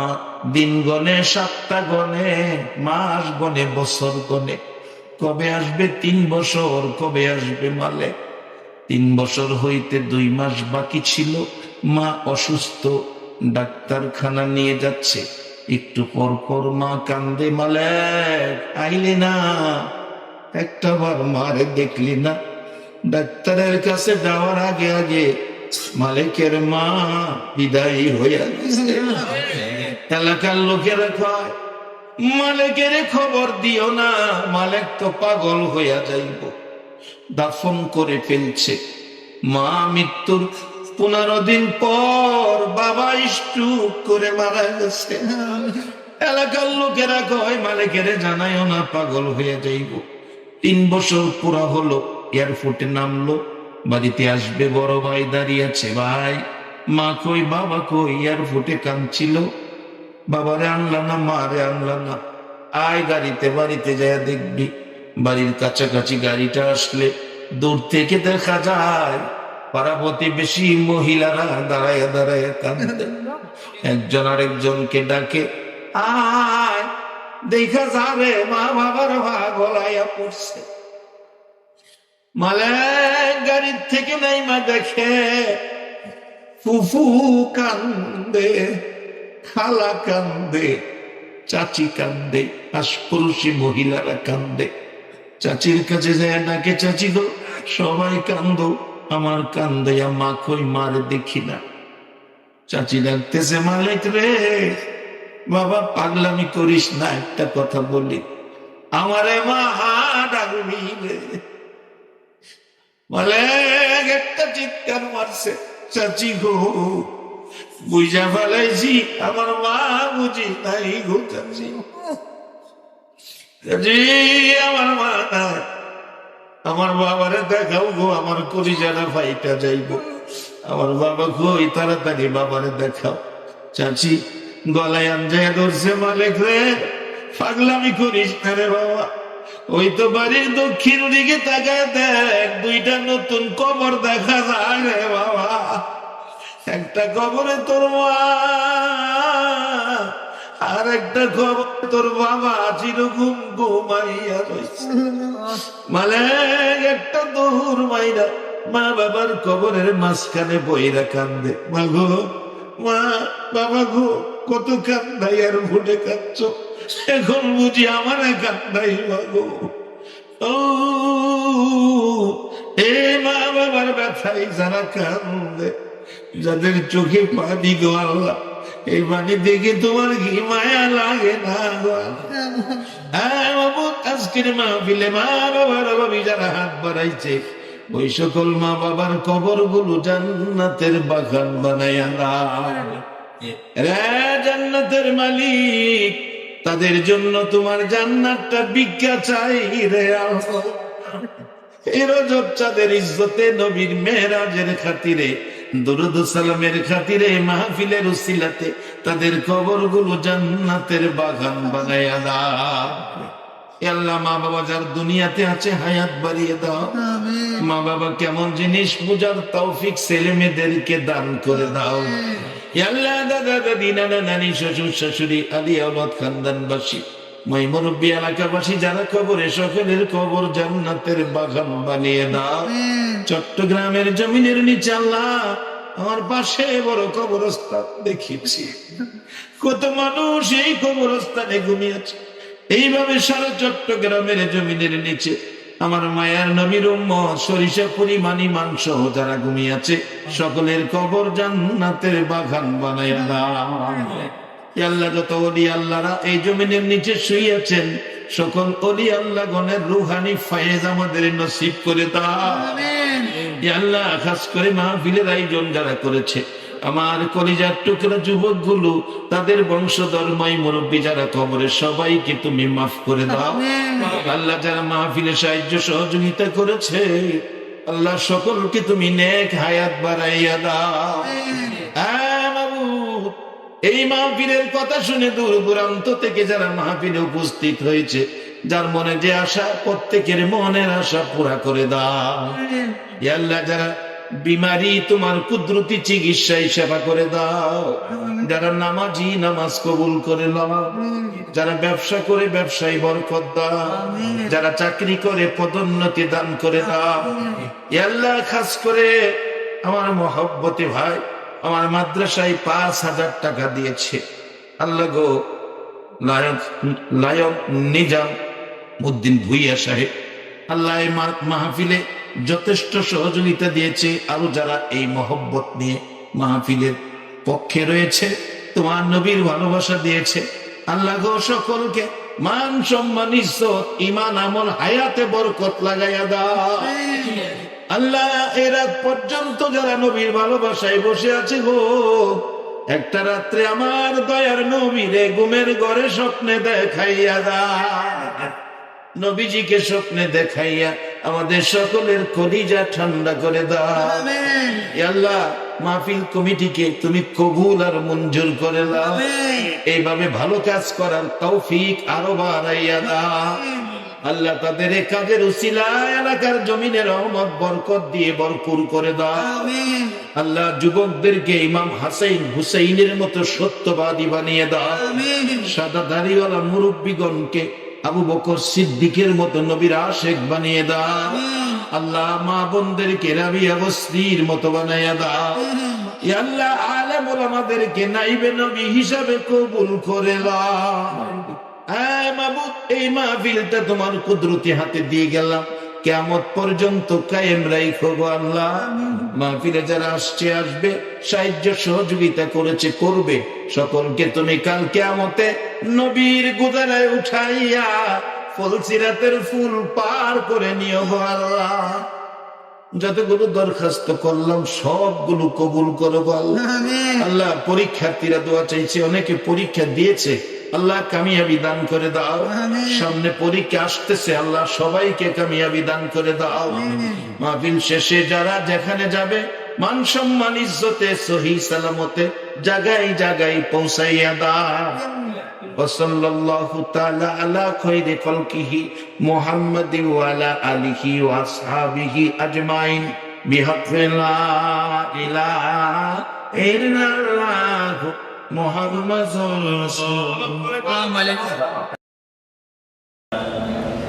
দিন গনে, সপ্তাহ গনে, মাস গনে, বছর গনে, কবে আসবে 3 বছর, কবে আসবে মালে। 3 বছর হইতে 2 মাস বাকি ছিল। মা অসুস্থ, ডাক্তারখানা নিয়ে যাচ্ছে। একটু পর পর মা কান্দে, মালিক আইলি না, একটা বার মারে দেখলি না। ডাক্তারের কাছে যাওয়ার আগে আগে মালিকের মা বিদায়ী হইয়া গেছে। এলাকার লোকেরা কয়, মালিকের খবর দিও না, মালিক তো পাগল হইয়া যাইব। দাফন করে ফেলছে। মা মৃত্যুর 15 দিন পর বাবা স্ট্রোক করে মারা গেছে। এলাকার লোকেরা কয়, মালিকের জানাইও না, পাগল হয়ে যাইব। 3 বছর পুরা হলো, এয়ারপোর্টে নামলো, বাড়িতে আসবে, বড় ভাই দাঁড়িয়ে আছে, ভাই মা কই বাবা কই, এয়ারপোর্টে কাঁদছিল, বাবারে আনলা না মারে আনলা না, আয় গাড়িতে, বাড়িতে যায় দেখবি। বাড়ির কাছাকাছি গাড়িটা আসলে দূর থেকে দেখা যায় পাড়া প্রতিবেশী মহিলারা দাঁড়ায় দাঁড়ায় কাঁদে, একজন আরেকজনকে ডাকে, আয় দেখা যাবে মা বাবার মা গলাইয়া পড়ছে। মালেক গাড়ির থেকে নাই মা দেখে ফুফু কান্দে, খালা কান্দে, চাচি কান্দে, আশপড়শি মহিলারা কান্দে। চাচির কাছে যায় ডাকে, চাচি গো সবাই কান্দো, আমার কান্দাইয়া মা কই মার দেখি না। চাচি ডাকতেছে, মালিক রে বাবা পাগলামি করিস না, একটা কথা বলি, আমারে মা ডাকবি রে। মালিক একটা চিৎকার মারছে, চাচি গো বুঝা ফেলাইছি, আমার মা বুঝি নাই গো চাচি, চাচি আমার মা নাই, আমার বাবারে দেখাও গো, আমার কলিজাটা ফাইটা যাইব, আমার বাবা কই তাড়াতাড়ি বাবারে দেখাও। চাচি গলায় আঞ্জায় ধরছে, মালিক রে পাগলামি করিস না রে বাবা, ওই তো বাড়ির দক্ষিণ দিকে তাকায় দেখ, দুইটা নতুন কবর দেখা যায় রে বাবা, একটা কবরে তোর মা, আর একটা কবর তোর বাবা চিরঘুম ঘুমাইয়া রয়েছে। মানে একটা দূর মাইরা মা বাবার কবরের মাঝখানে বইরা কান্দে, মা গো মা বাবা গো কত কান্দাই আর ভুলে কাঁদছ, এখন বুঝি আমার কান্দাই মা গো। ও এ মা বাবার ব্যথাই যারা কান্দে, যাদের চোখে পানি গো আল্লাহ, এই পানি দেখে তোমার কি মায়া লাগে না গো? হ্যাঁ বাবু, আজকের মাহফিলে মা বাবার অভাবী যারা হাত বাড়াইছে, ওই সকল মা বাবার কবর গুলো জান্নাতের বাগান বানাইয়া দাও রে। জান্নাতের মালিক, তাদের জন্য তোমার জান্নাতটা ভিক্ষা চাই রে আল্লাহ। এই রজব চাঁদের ইজ্জতে, নবীর মেরাজের খাতিরে, দুরুদ সালামের খাতিরে, মাহফিলের উসিলাতে তাদের কবরগুলো জান্নাতের বাগান বানাইয়া দাও। আল্লাহ মা বাবা যার দুনিয়াতে আছে হায়াত বাড়িয়ে দাও, মা বাবা কেমন জিনিস বুঝার তৌফিক ছেলে মেয়েদেরকে দান করে দাও। আল্লাহ দাদা দাদি নানা নানি শ্বশুর শাশুড়ি আলী আওলাদ খানদানবাসী মই মুরব্বী এলাকাবাসী যারা কবরে, সকলের কবর জান্নাতের বাগান বানিয়ে দাও। চট্টগ্রামের জমিনের নিচে আল্লাহ আমার পাশে বড় কবরস্থান দেখেছি, কত মানুষ এই কবরস্থানে ঘুমিয়েছে। এইভাবে সারা চট্টগ্রামের জমিনের নিচে আমার মায়ার নবীর উম্মত সরিষা পরিমাণি মাংস যারা ঘুমিয়েছে, সকলের কবর জান্নাতের বাগান বানাইয়া দাও। আল্লাহ যত ওলি আল্লাহরা এই জমিনের নিচে শুইয়াছেন, সকল ওলি আল্লাহ গণের রুহানি ফায়েজ আমাদের নসিব করে দাও। আল্লাহ খাস করে মাহফিলের আয়োজন যারা করেছে, আমার কলিজার টুকরা যুবক গুলো, তাদের বংশধর মাই মুরব্বী যারা কবরে, সবাইকে তুমি মাফ করে দাও। আল্লাহ যারা মাহফিলে সাহায্য সহযোগিতা করেছে, আল্লাহ সকলকে তুমি নেক হায়াত বাড়াইয়া দাও। এই মাহফিলের কথা শুনে দূর দূরান্ত থেকে যারা মাহফিলে উপস্থিত হয়েছে, যার মনে যে আশা, প্রত্যেকের মনের আশা পুরা করে দাও। আল্লাহ যারা বিমারি, তোমার কুদরতি চিকিৎসায় সেবা করে দাও। যারা নামাজি, নামাজ কবুল করে নাও। যারা ব্যবসা করে ব্যবসায় বরকত দাও। যারা চাকরি করে পদোন্নতি দান করে দাও। আল্লাহ খাস করে আমার মহব্বতে ভাই আমার মাদ্রাসায় 5,000 টাকা দিয়েছে, আল্লাহ গো লায়ক নিজাম উদ্দিন ভুইয়া সাহেব, আল্লাহ এই মাহফিলে যথেষ্ট সহযোগিতা দিয়েছে। আরো যারা এই মহব্বত নিয়ে মাহফিলের পক্ষে রয়েছে, তোমার নবীর ভালোবাসা দিয়েছে, আল্লাহ গো সকলকে মান সম্মান ইজ্জত ঈমান আমল হায়াতে বরকত লাগাইয়া দাও। আল্লাহ এ রাত পর্যন্ত যারা নবীর ভালোবাসায় বসে আছে গো, একটা রাত্রে আমার দয়ার নবীরে ঘুমের ঘরে স্বপ্নে দেখাইয়া দাও। নবীজিকে স্বপ্নে দেখাইয়া আমাদের সকলের কলিজা ঠান্ডা করে দাও। এ আল্লাহ, মাহফিল কমিটিকে তুমি কবুল আর মঞ্জুর করে দাও। এইভাবে ভালো কাজ করার তৌফিক আরো বাড়াইয়া দাও। আল্লাহ, তাদের এই কাজের উসিলায় এলাকার জমিনে রহমত বরকত দিয়ে ভরপুর করে দাও। আল্লাহ, যুবকদেরকে ইমাম হাসাইন হুসাইনের মতো সত্যবাদী বানিয়ে দাও। সাদা দাড়িওয়ালা মুরব্বীগণকে আবু বকর সিদ্দিকের মতো নবীর আশেক বানিয়ে দাও। আল্লাহ, মা বোনদেরকে রাবিয়া বস্তির মতো বানাইয়া দাও। ইয়া আল্লাহ, আলেম ওলামাদেরকে নাইবে নবী হিসাবে কবুল করে দাও। হ্যাঁ মাবুদ, এই মাহফিলটা তোমার কুদরতি হাতে দিয়ে গেলাম, কিয়ামত পর্যন্ত কায়েম রাখো গো আল্লাহ। মাহফিলে যারা আসছে আসবে, সাহায্য সহযোগিতা করেছে করবে, সকলকে তুমি কাল কিয়ামতে নবীর গোদারায় উঠাইয়া ফুলসিরাতের ফুল পার করে নিও গো আল্লাহ। যতগুলো দরখাস্ত করলাম সবগুলো কবুল করো গো আল্লাহ। আল্লাহ, পরীক্ষার্থীরা দোয়া চাইছে, অনেকে পরীক্ষা দিয়েছে, আল্লাহ কামিয়াবি দান করে দাও। সামনে পরীক্ষা আসতেছে, আল্লাহ সবাইকে কামিয়াবি দান করে দাও। মাহফিল শেষে যারা যেখানে যাবে মান সম্মান ইজ্জতে সহি সালামতে জায়গায় জায়গায় পৌঁছাইয়া দাও। ওয়াসাল্লাল্লাহু তাআলা আলা খায়রি খালকিহি মুহাম্মাদিন ওয়া আলা আলিহি ওয়া আসহাবিহি আজমাইন বিহাক্কি লা ইলাহা ইল্লাল্লাহ মুহাম্মাদুর রাসূলুল্লাহ।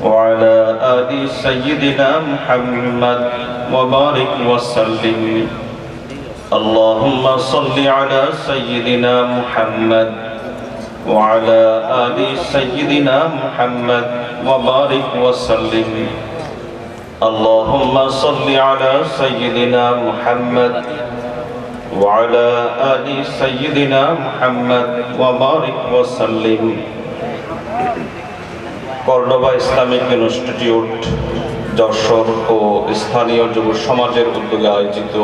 وعلى آل سيدنا محمد وبارك وسلم. اللهم صل على سيدنا محمد وعلى آل سيدنا محمد وبارك وسلم. اللهم صل على سيدنا محمد وعلى آل سيدنا محمد وبارك وسلم. কর্ডোবা ইসলামিক ইনস্টিটিউট যশোর ও স্থানীয় যুব সমাজের উদ্যোগে আয়োজিত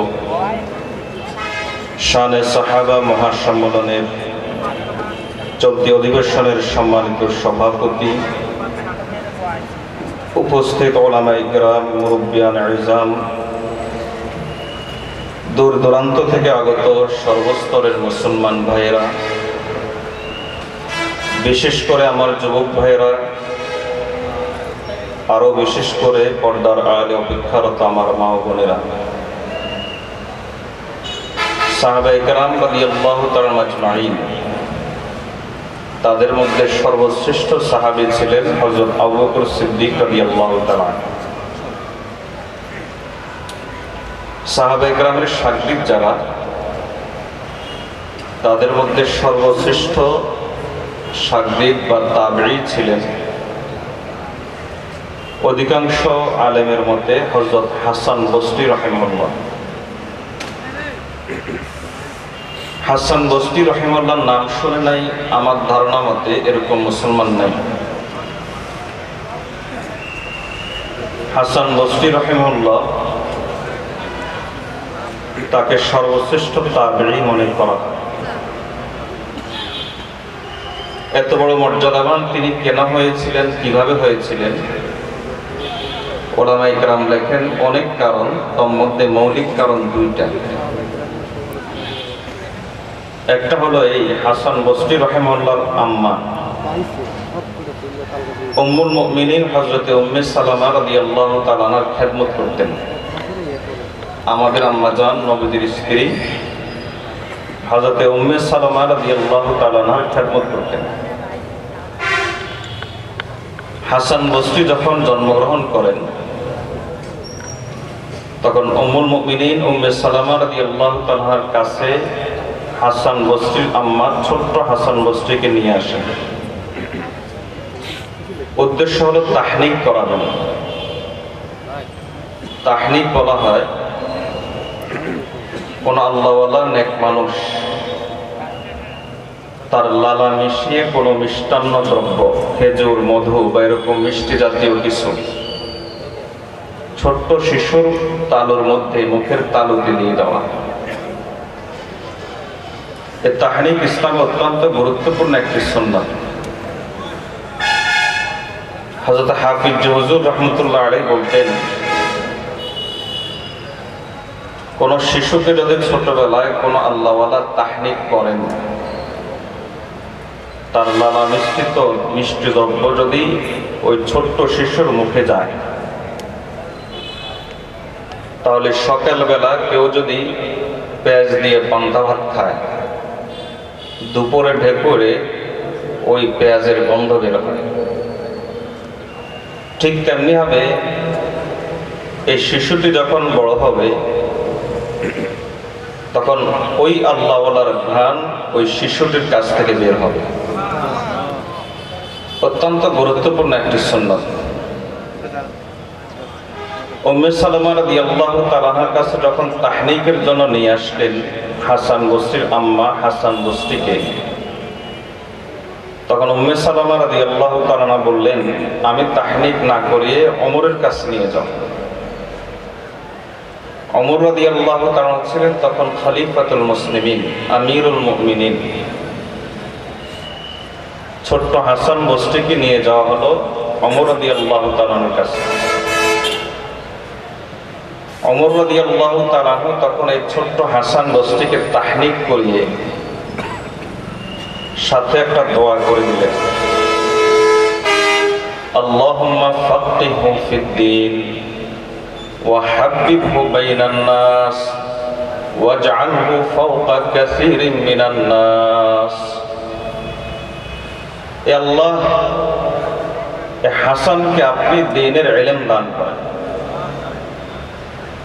শানে সাহাবা মহাসম্মেলনের চলতি অধিবেশনের সম্মানিত সভাপতি, উপস্থিত ওলামায়ে কেরাম, মুরব্বিয়ান ইজাম, দূর দূরান্ত থেকে আগত সর্বস্তরের মুসলমান ভাইয়েরা, বিশেষ করে আমার যুবক ভাইয়েরা, আরো বিশেষ করে পর্দার আড়ালে অপেক্ষারত আমার মা ও বোনেরা, সাহাবায়ে কেরাম রাদিয়াল্লাহু তাআলা আজমাইন, তাদের মধ্যে সর্বশ্রেষ্ঠ সাহাবী ছিলেন হযরত আবু বকর সিদ্দিক রাদিয়াল্লাহু তাআলা। সাহাবায়ে কেরামের শাগির্দ যারা, তাদের মধ্যে সর্বশ্রেষ্ঠ শাগির্দ বা তাবেঈ ছিলেন অধিকাংশ আলেমের মধ্যে হযরত হাসান বসরি রাহিমাহুল্লাহ। হাসান বসরি রাহিমাহুল্লাহর নাম শুনে নাই আমার ধারণা মতে এরকম মুসলমান নাই। হাসান বসরি রাহিমাহুল্লাহ, তাকে সর্বশ্রেষ্ঠ তাবেঈ মনে করা হয়। এত বড় মর্যাদাবান তিনি কেন হয়েছিলেন, কিভাবে হয়েছিলেন, ওলামায়ে কেরাম লেখেন অনেক কারণ, তার মধ্যে মৌলিক কারণ দুইটা। একটা হলো এই হাসান বসরি রাহিমাহুল্লাহর আম্মা উম্মুল মুমিনিন হযরতে উম্মে সালামা রাদিয়াল্লাহু তাআলা আনহার খেদমত করতেন। আমাদের আম্মা জান নবীর স্ত্রী হযরতে উম্মে সালামা রাদিয়াল্লাহু তাআলা আনহার খেদমত করতেন। হাসান বসরি যখন জন্মগ্রহণ করেন তখন উম্মুল মুমিনিন উম্মে সালামা রাদিয়াল্লাহু তাআলার কাছে হাসান বসরির আম্মা ছোট্ট হাসান বসরিকে নিয়ে আসেন। উদ্দেশ্য হলো তাহনিক করাবেন। তাহনিক বলা হয় কোন আল্লাহওয়ালা নেক মানুষ তার লালা মিশিয়ে কোনো মিষ্টান্ন দ্রব্য, খেজুর, মধু বা এরকম মিষ্টি জাতীয় কিছু ছোট্ট শিশুর তালুর মধ্যে মুখের তালুতে দিয়ে দেওয়া। এই তাহনিক ইসলামে অত্যন্ত গুরুত্বপূর্ণ একটি সুন্নাত। হযরত হাফিজ হুজুর রহমতুল্লাহ আলাইহি বলতেন, কোন শিশুকে যদি ছোটবেলায় কোনো আল্লাহওয়ালা তাহনিক করেন, তার লালা মিশ্রিত মিষ্টি দ্রব্য যদি ওই ছোট্ট শিশুর মুখে যায়, তাহলে সকালবেলা কেউ যদি পেঁয়াজ দিয়ে পান্তা ভাত খায়, দুপুরে ঢেকুরে ওই পেঁয়াজের গন্ধ বের হয়। ঠিক তেমনি হবে এই শিশুটি যখন বড় হবে, তখন ওই আল্লাহওয়ালার ঘ্রাণ ওই শিশুটির কাছ থেকে বের হবে। অত্যন্ত গুরুত্বপূর্ণ একটি সুন্নাত। উম্মে সালামা রাদিয়াল্লাহু তাআলার কাছে যখন তাহনিকের জন্য নিয়ে আসলেন হাসান বসরির আম্মা হাসান বসরিকে, তখন উম্মে সালামা রাদিয়াল্লাহু তাআলা বললেন, আমি তাহনিক না করিয়ে ওমরের কাছে নিয়ে যাও। ওমর রাদিয়াল্লাহু তাআলা ছিলেন তখন খলিফাতুল মুসলিমিন, আমিরুল মুমিনিন। ছোট্ট হাসান বসরিকে নিয়ে যাওয়া হলো ওমর রাদিয়াল্লাহু তাআলার কাছে। ওমর রাদিয়াল্লাহু তাআলা তখন এই ছোট্ট হাসান বসরিকে তাহনিক করিয়ে সাথে একটা দোয়া করে দিলেন, আল্লাহুম্মা ফাক্কিহহু ফিদ-দীন ওয়া হাব্বিবহু বাইনান নাস ওয়াজআলহু ফাওকা কাসীরিন মিনান নাস। এ আল্লাহ, এ হাসানকে আপনি দ্বীনের ইলম দান করেন।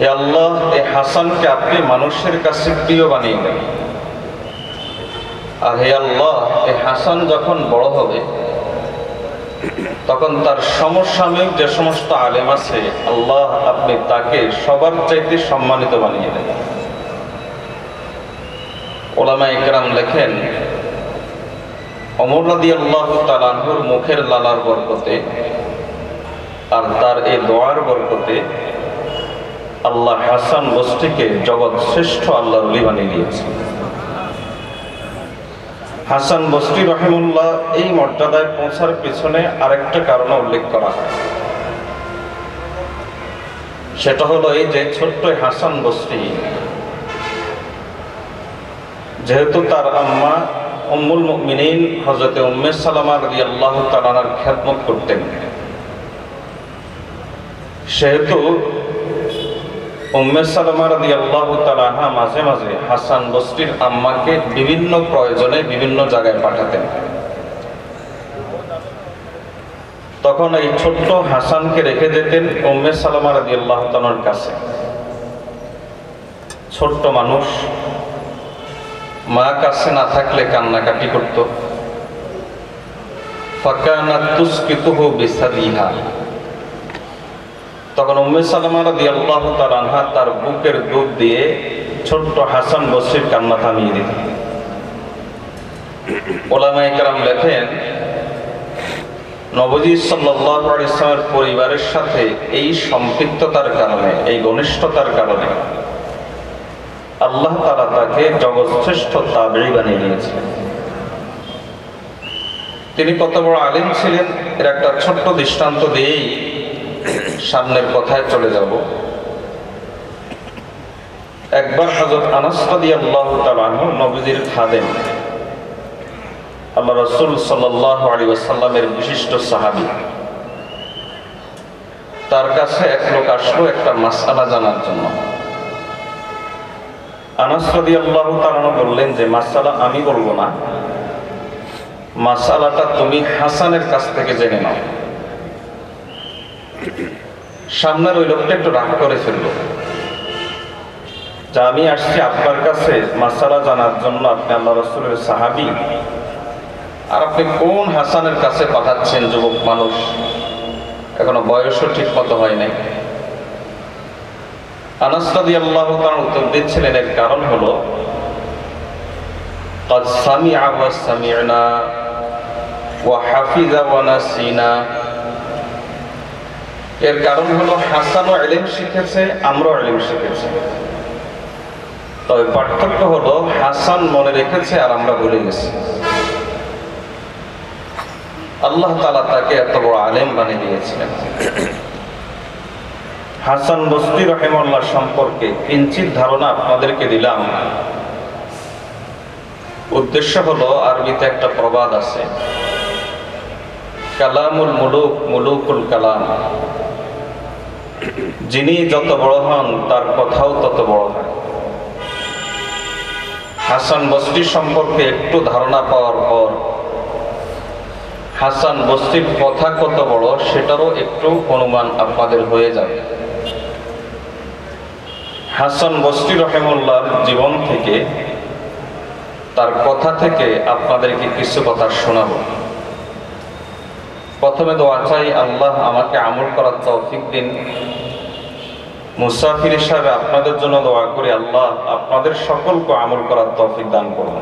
এ আল্লাহ, এ হাসানকে আপনি মানুষের কাছে প্রিয় বানিয়ে দেন। আর হে আল্লাহ, এ হাসান যখন বড় হবে, তখন তার সমসাময়িক যে সমস্ত আলেম আছে, আল্লাহ আপনি তাকে সবার চাইতে সম্মানিত বানিয়ে দেন। উলামায়ে কেরাম লেখেন, ওমর রাদিয়াল্লাহু তাআলা আনহুর মুখের লালার বরকতে আর তার এই দোয়ার বরকতে আল্লাহ হাসান বসরিকে জগৎ শ্রেষ্ঠ আল্লাহর ওলি বানিয়ে দিয়েছে। হাসান বসরি রহিমাহুল্লাহ এই মর্যাদায় পৌঁছার পিছনে আরেকটা কারণ উল্লেখ করা হয়। সেটা হলো এই যে ছোট্ট হাসান বসরি, যেহেতু তার আম্মা উম্মুল মুমিনিন হযরত উম্মে সালামা রাদিয়াল্লাহু তাআলার খেদমত করতেন, সেহেতু উম্মে সালামা রাদিয়াল্লাহু তাআলা মাঝে মাঝে হাসান বসরির আম্মাকে বিভিন্ন প্রয়োজনে বিভিন্ন জায়গায় পাঠাতেন। তখন এই ছোট্ট হাসানকে রেখে যেতেন উম্মে সালামা রাদিয়াল্লাহু তাআলার কাছে। ছোট্ট মানুষ, মা কাছে না থাকলে কান্নাকাটি করত। ফাকানাত তুসকিতুহু বিসাদিহা। তখন উম্মে সালামা রাদিয়াল্লাহু তাআলা আনহা তার বুকের দুধ দিয়ে ছোট্ট হাসান বসরির কান্না থামিয়ে দিতেন। উলামায়ে কেরাম লেখেন, নবী সাল্লাল্লাহু আলাইহি ওয়াসাল্লামের পরিবারের সাথে এই সম্পৃক্ততার কারণে, এই ঘনিষ্ঠতার কারণে আল্লাহ তাআলা তাকে জগৎশ্রেষ্ঠ তাবেঈ বানিয়ে দিয়েছিলেন। তিনি কত বড় আলেম ছিলেন এর একটা ছোট্ট দৃষ্টান্ত দিয়েই সামনের কথায় চলে যাব। একবার হযরত আনাস রাদিয়াল্লাহু তাআলা আনহু নবীজির খাদেম, আল্লাহ রাসূল সাল্লাল্লাহু আলাইহি ওয়াসাল্লামের বিশিষ্ট সাহাবী, তার কাছে এক লোক আসলো একটা মাসআলা জানার জন্য। আনাস রাদিয়াল্লাহু তাআলা বললেন যে মাসআলা আমি বলবো না, মাসআলাটা তুমি হাসানের কাছ থেকে জেনে নাও। সামনের ওই লোকটা একটু রাগ করে ফেলল, যে আমি আসছি আপনার কাছে মাসআলা জানার জন্য, আপনি আল্লাহ রাসূলের সাহাবী, আর আপনি কোন হাসানের কাছে পাঠাচ্ছেন? যুবক মানুষ, এখনো বয়সও ঠিক মতো হয় নাই। আনাস রাদিয়াল্লাহু তাআলা উত্তর দিচ্ছিলেন, এর কারণ হলো قد سمع وسمعنا وحفظ ونسينا। এর কারণ হলো হাসানও ইলম শিখেছে, আমরাও ইলম শিখেছি। তবে পার্থক্য হলো হাসান মনে রেখেছে আর আমরা ভুলে গেছি। আল্লাহ তাআলা তাকে এত বড় আলেম বানিয়ে দিয়েছিলেন। হাসান বসরি রাহিমাহুল্লাহ সম্পর্কে কিঞ্চিত ধারণা আপনাদেরকে দিলাম। উদ্দেশ্য হলো, আরবিতে একটা প্রবাদ আছে, কালামুল মুলুক মুলুকুল কালাম, যিনি যত বড় হন তার কথাও তত বড় হয়। হাসান বসরি সম্পর্কে একটু ধারণা পাওয়ার পর হাসান বসরির কথা কত বড় সেটারও একটু অনুমান আপনাদের হয়ে যাবে। হাসান বসরি রাহিমাহুল্লাহর জীবন থেকে, তার কথা থেকে আপনাদেরকে কিছু কথা শোনাবো। প্রথমে দোয়া চাই, আল্লাহ আমাকে আমল করার তৌফিক দিন। মুসাফির হিসাবে আপনাদের জন্য দোয়া করি, আল্লাহ আপনাদের সকলকে আমল করার তৌফিক দান করুন।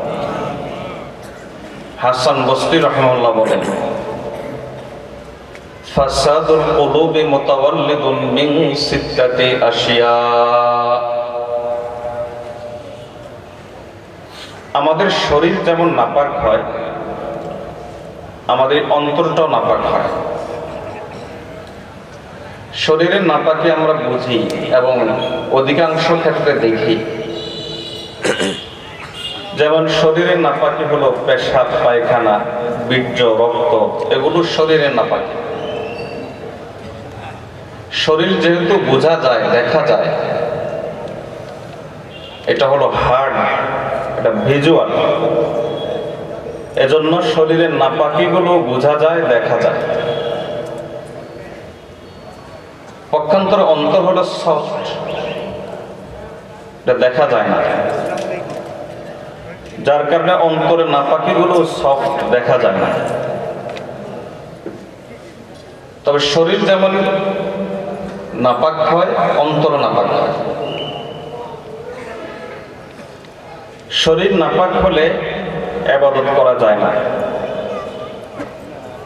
হাসান বসরি রাহিমাহুল্লাহ বলেন, ফাসাদুল কুলুবি মুতাওয়াল্লিদুন মিন সিত্তাতি আশিয়া। আমাদের শরীর যেমন নাপাক হয়, আমাদের অন্তরটাও নাপাক হয়। শরীরের নাপাকি আমরা বুঝি এবং অধিকাংশ ক্ষেত্রে দেখি। যেমন শরীরের নাপাকি হলো পেশাব, পায়খানা, বীর্য, রক্ত, এগুলো শরীরের নাপাকি। শরীর যেহেতু বোঝা যায়, দেখা যায়, এটা হলো হার্ড, এটা ভিজুয়াল, এজন্য শরীরের নাপাকিগুলো বোঝা যায়, দেখা যায়। পক্ষান্তরে অন্তর হলো সফট, এটা দেখা যায় না, যার কারণে অন্তরের নাপাকিগুলো সফট, দেখা যায় না। তবে শরীর যেমন নাপাক হয়, অন্তর নাপাক হয়। শরীর নাপাক হলে ইবাদত করা যায় না।